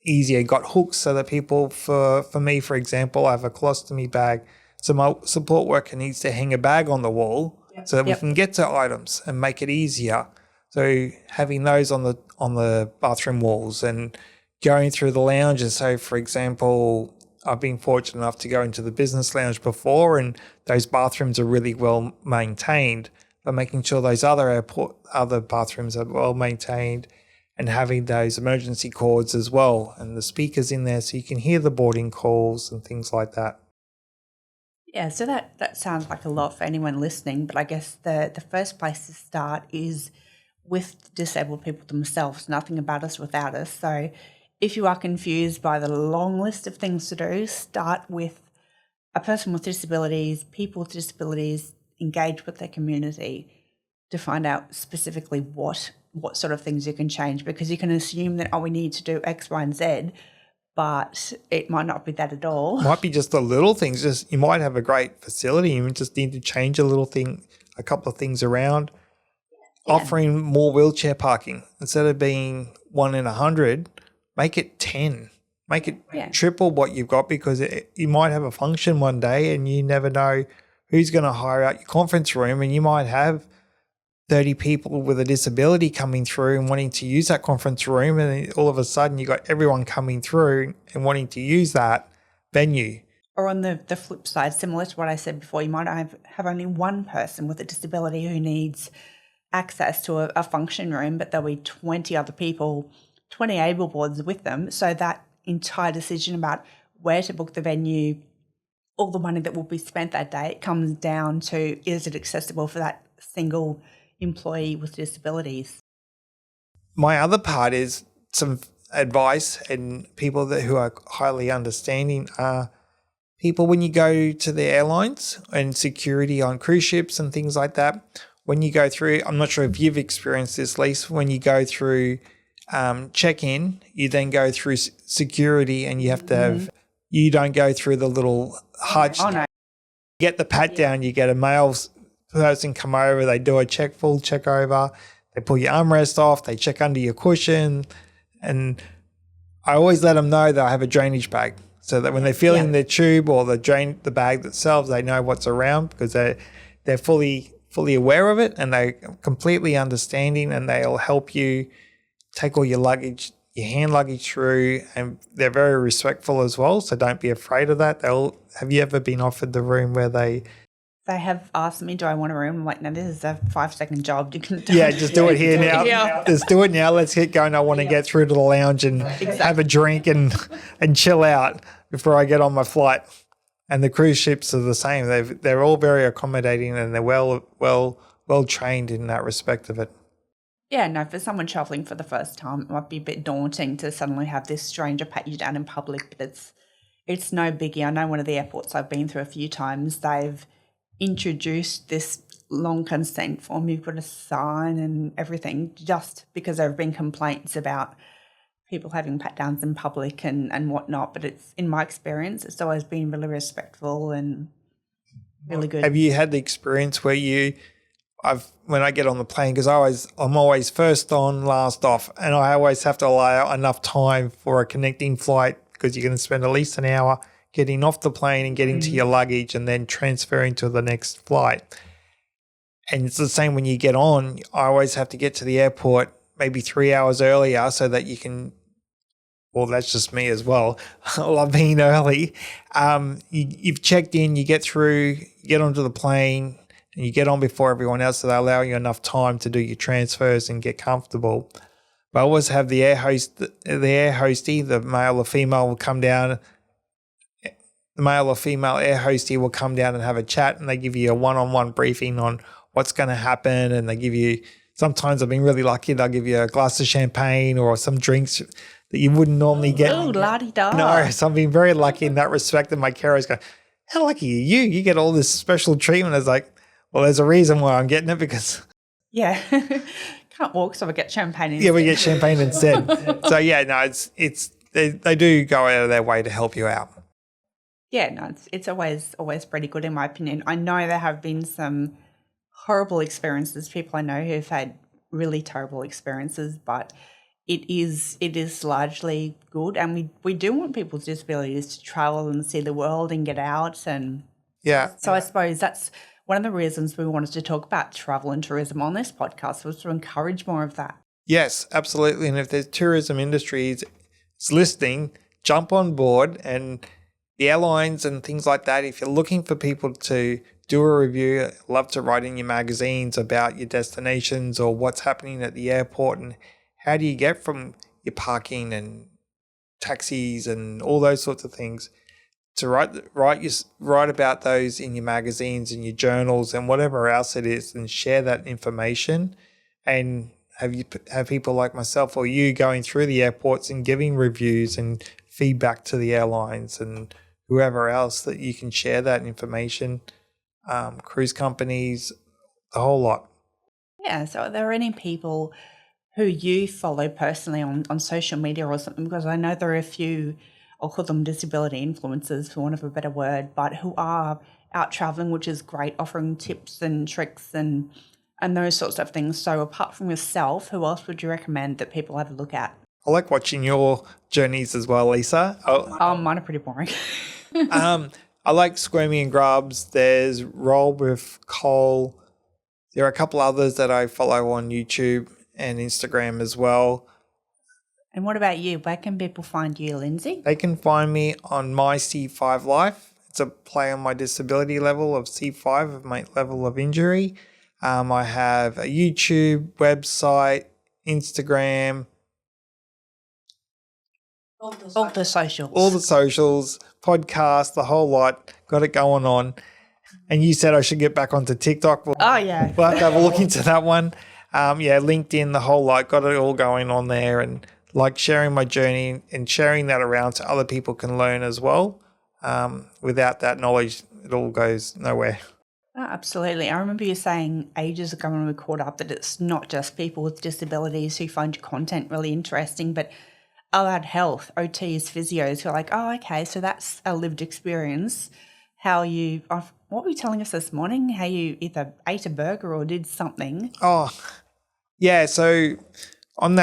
easier. Got hooks so that people, for me, for example, I have a colostomy bag, so my support worker needs to hang a bag on the wall so that we can get to items and make it easier. So having those on the bathroom walls and going through the lounges. So for example, I've been fortunate enough to go into the business lounge before, and those bathrooms are really well maintained, but making sure those other bathrooms are well maintained, and having those emergency cords as well, and the speakers in there so you can hear the boarding calls and things like that. Yeah, so that sounds like a lot for anyone listening, but I guess the first place to start is with disabled people themselves. Nothing about us without us. So if you are confused by the long list of things to do, start with a person with disabilities, people with disabilities, engage with their community. to find out specifically what sort of things you can change, because you can assume that, we need to do X, Y, and Z, but it might not be that at all. Might be just the little things. Just you might have a great facility. You just need to change a couple of things around. Yeah. Offering more wheelchair parking instead of being 1 in 100, make it 10. Make it triple what you've got, because you might have a function one day and you never know who's going to hire out your conference room, and you might have 30 people with a disability coming through and wanting to use that conference room, and all of a sudden you got everyone coming through and wanting to use that venue. Or on the flip side, similar to what I said before, you might have only one person with a disability who needs access to a function room, but there'll be 20 other people, 20 able boards with them, so that entire decision about where to book the venue, all the money that will be spent that day, it comes down to, is it accessible for that single employee with disabilities? My other part is some advice, and people who are highly understanding are people when you go to the airlines and security on cruise ships and things like that. When you go through, I'm not sure if you've experienced this, Lisa, when you go through check-in, you then go through security, and you have to have, you don't go through the little hutch. Oh, no. You get the pat down, you get a male person come over, they do a full check over, they pull your armrest off, they check under your cushion, and I always let them know that I have a drainage bag, so that when they're filling their tube or the bag themselves, they know what's around, because they're fully aware of it, and they're completely understanding, and they'll help you take all your luggage, your hand luggage through, and they're very respectful as well. So don't be afraid of that. Have you ever been offered the room where they have asked me, do I want a room? I'm like, no, this is a 5-second job. You can just do it here now. Just do it now. Let's get going. I want to get through to the lounge and have a drink and chill out before I get on my flight. And the cruise ships are the same. They're all very accommodating, and they're well trained in that respect of it. Yeah, no, for someone travelling for the first time, it might be a bit daunting to suddenly have this stranger pat you down in public, but it's no biggie. I know one of the airports I've been through a few times, they've introduced this long consent form you've got to sign and everything, just because there have been complaints about people having pat downs in public and whatnot. But it's, in my experience, it's always been really respectful and really good. Have you had the experience where when I get on the plane, because I'm always first on, last off, and I always have to allow enough time for a connecting flight, because you're going to spend at least an hour getting off the plane and getting to your luggage and then transferring to the next flight. And it's the same when you get on. I always have to get to the airport maybe 3 hours earlier, so that you can, well, that's just me as well. I love being early. You've checked in, you get through, you get onto the plane, and you get on before everyone else, so they allow you enough time to do your transfers and get comfortable. But I always have the air hostie, the male or female, will come down. The male or female air hostie will come down and have a chat, and they give you a one-on-one briefing on what's going to happen. And they give you, sometimes I've been really lucky, they'll give you a glass of champagne or some drinks that you wouldn't normally get. Oh, la-di-da. No, so I've been very lucky in that respect. And my carers go, how lucky are you? You get all this special treatment. It's like, well, there's a reason why I'm getting it, because yeah, can't walk, so we get champagne instead. Yeah, we get champagne instead. So yeah, no, they do go out of their way to help you out. Yeah, no, it's always pretty good in my opinion. I know there have been some horrible experiences, people I know who've had really terrible experiences, but it is largely good, and we do want people with disabilities to travel and see the world and get out. And yeah, so I suppose that's one of the reasons we wanted to talk about travel and tourism on this podcast, was to encourage more of that. Yes, absolutely. And if the tourism industry is listening, jump on board. And the airlines and things like that, if you're looking for people to do a review, I'd love to write in your magazines about your destinations or what's happening at the airport, and how do you get from your parking and taxis and all those sorts of things, to write about those in your magazines and your journals and whatever else it is, and share that information, and have people like myself or you going through the airports and giving reviews and feedback to the airlines and whoever else, that you can share that information, cruise companies, the whole lot. Yeah. So are there any people who you follow personally on social media or something? Because I know there are a few, I'll call them disability influencers for want of a better word, but who are out traveling, which is great, offering tips and tricks and those sorts of things. So apart from yourself, who else would you recommend that people have a look at? I like watching your journeys as well, Lisa. Mine are pretty boring. I like Squirmy and Grubs. There's Roll with Cole. There are a couple others that I follow on YouTube and Instagram as well. And what about you? Where can people find you, Lindsay? They can find me on my C5 Life. It's a play on my disability level of C5, of my level of injury. I have a YouTube, website, Instagram. All the socials. All the socials, podcast, the whole lot. Got it going on. And you said I should get back onto TikTok. Yeah. We'll have to have a look into that one. LinkedIn, the whole lot. Got it all going on there. And like sharing my journey and sharing that around so other people can learn as well. Without that knowledge, it all goes nowhere. Oh, absolutely. I remember you saying ages ago when we caught up that it's not just people with disabilities who find your content really interesting, but allied health, OTs, physios who are like, oh, okay, so that's a lived experience. How you, what were you telling us this morning? How you either ate a burger or did something. Oh, yeah. So on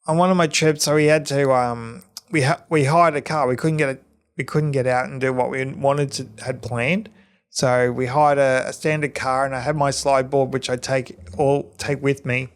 one of my trips, so we had to, we hired a car. We couldn't get out and do what we had planned. So we hired a standard car, and I had my slide board, which I take with me.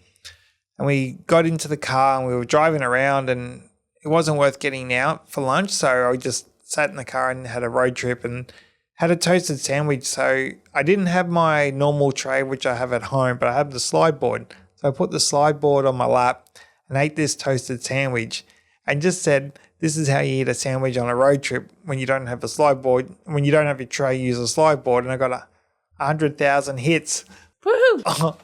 And we got into the car and we were driving around, and it wasn't worth getting out for lunch. So I just sat in the car and had a road trip and had a toasted sandwich. So I didn't have my normal tray, which I have at home, but I have the slide board. So I put the slide board on my lap and ate this toasted sandwich and just said, this is how you eat a sandwich on a road trip when you don't have a slide board. When you don't have your tray, use a slide board. And I got 100,000 hits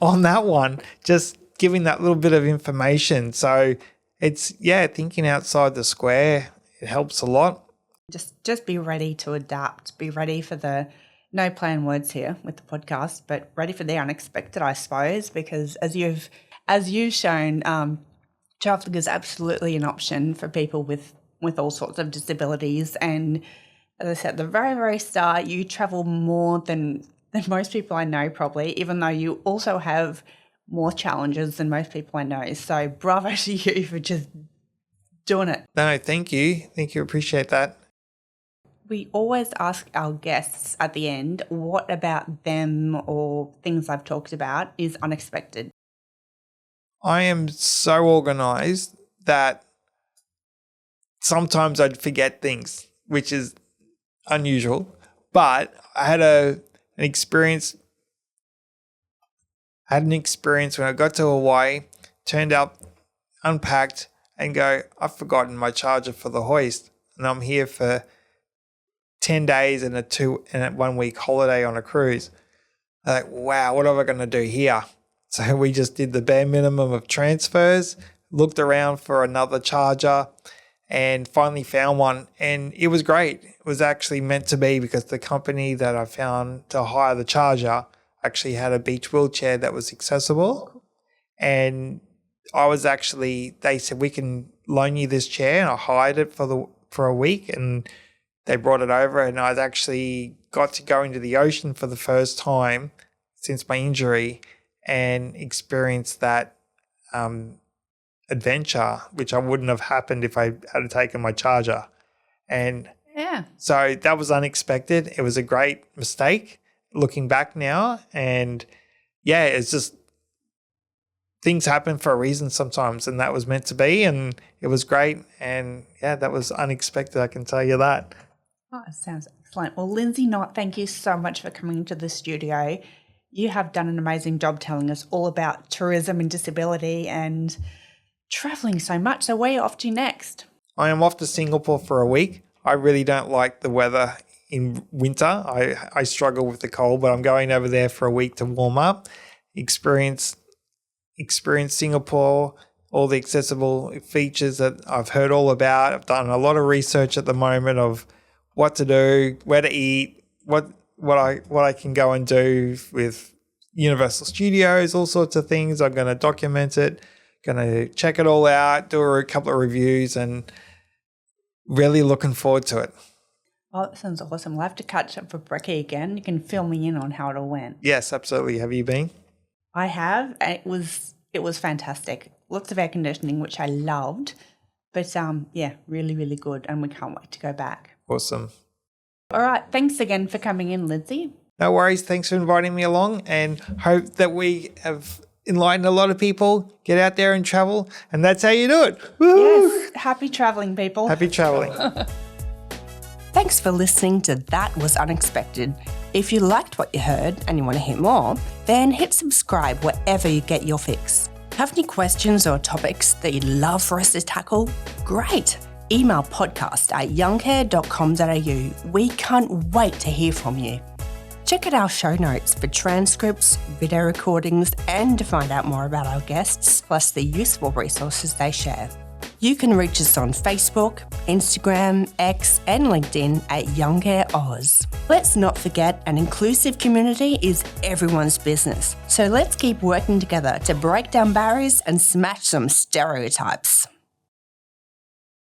on that one, just giving that little bit of information. So it's, thinking outside the square. It helps a lot. Just be ready to adapt. Be ready for the, no planned words here with the podcast, but ready for the unexpected, I suppose, because as you've shown, traveling is absolutely an option for people with all sorts of disabilities. And as I said at the very, very start, you travel more than most people I know probably, even though you also have more challenges than most people I know. So bravo to you for just doing it. No, thank you. Thank you. Appreciate that. We always ask our guests at the end, what about them or things I've talked about is unexpected? I am so organized that sometimes I'd forget things, which is unusual. But I had an experience when I got to Hawaii, turned up, unpacked, and go, I've forgotten my charger for the hoist. And I'm here for 10 days and a 1 week holiday on a cruise. I'm like, wow, what am I going to do here? So we just did the bare minimum of transfers, looked around for another charger, and finally found one. And it was great. It was actually meant to be because the company that I found to hire the charger actually had a beach wheelchair that was accessible. And they said, we can loan you this chair. And I hired it for a week, and they brought it over, and I actually got to go into the ocean for the first time since my injury and experience that adventure, which I wouldn't have happened if I had taken my charger. And so that was unexpected. It was a great mistake looking back now. And it's just things happen for a reason sometimes, and that was meant to be, and it was great. And that was unexpected, I can tell you that. Oh, it sounds excellent. Well, Lindsay Nott, thank you so much for coming to the studio. You have done an amazing job telling us all about tourism and disability and travelling so much. So where are you off to next? I am off to Singapore for a week. I really don't like the weather in winter. I struggle with the cold, but I'm going over there for a week to warm up, experience Singapore, all the accessible features that I've heard all about. I've done a lot of research at the moment of what to do, where to eat, what I can go and do with Universal Studios, all sorts of things. I'm going to document it, going to check it all out, do a couple of reviews, and really looking forward to it. Oh, that sounds awesome. We'll have to catch up for brekkie again. You can fill me in on how it all went. Yes, absolutely. Have you been? I have, and it was fantastic. Lots of air conditioning, which I loved. But yeah, really, really good, and we can't wait to go back. Awesome. All right, thanks again for coming in, Lindsay. No worries. Thanks for inviting me along, and hope that we have enlightened a lot of people. Get out there and travel, and that's how you do it. Woo! Yes, happy travelling, people. Happy traveling. Thanks for listening to That Was Unexpected. If you liked what you heard and you want to hear more, then hit subscribe wherever you get your fix. Have any questions or topics that you'd love for us to tackle? Great! Email podcast@youngcare.com.au. We can't wait to hear from you. Check out our show notes for transcripts, video recordings, and to find out more about our guests, plus the useful resources they share. You can reach us on Facebook, Instagram, X, and LinkedIn at Young Care Oz. Let's not forget, an inclusive community is everyone's business. So let's keep working together to break down barriers and smash some stereotypes.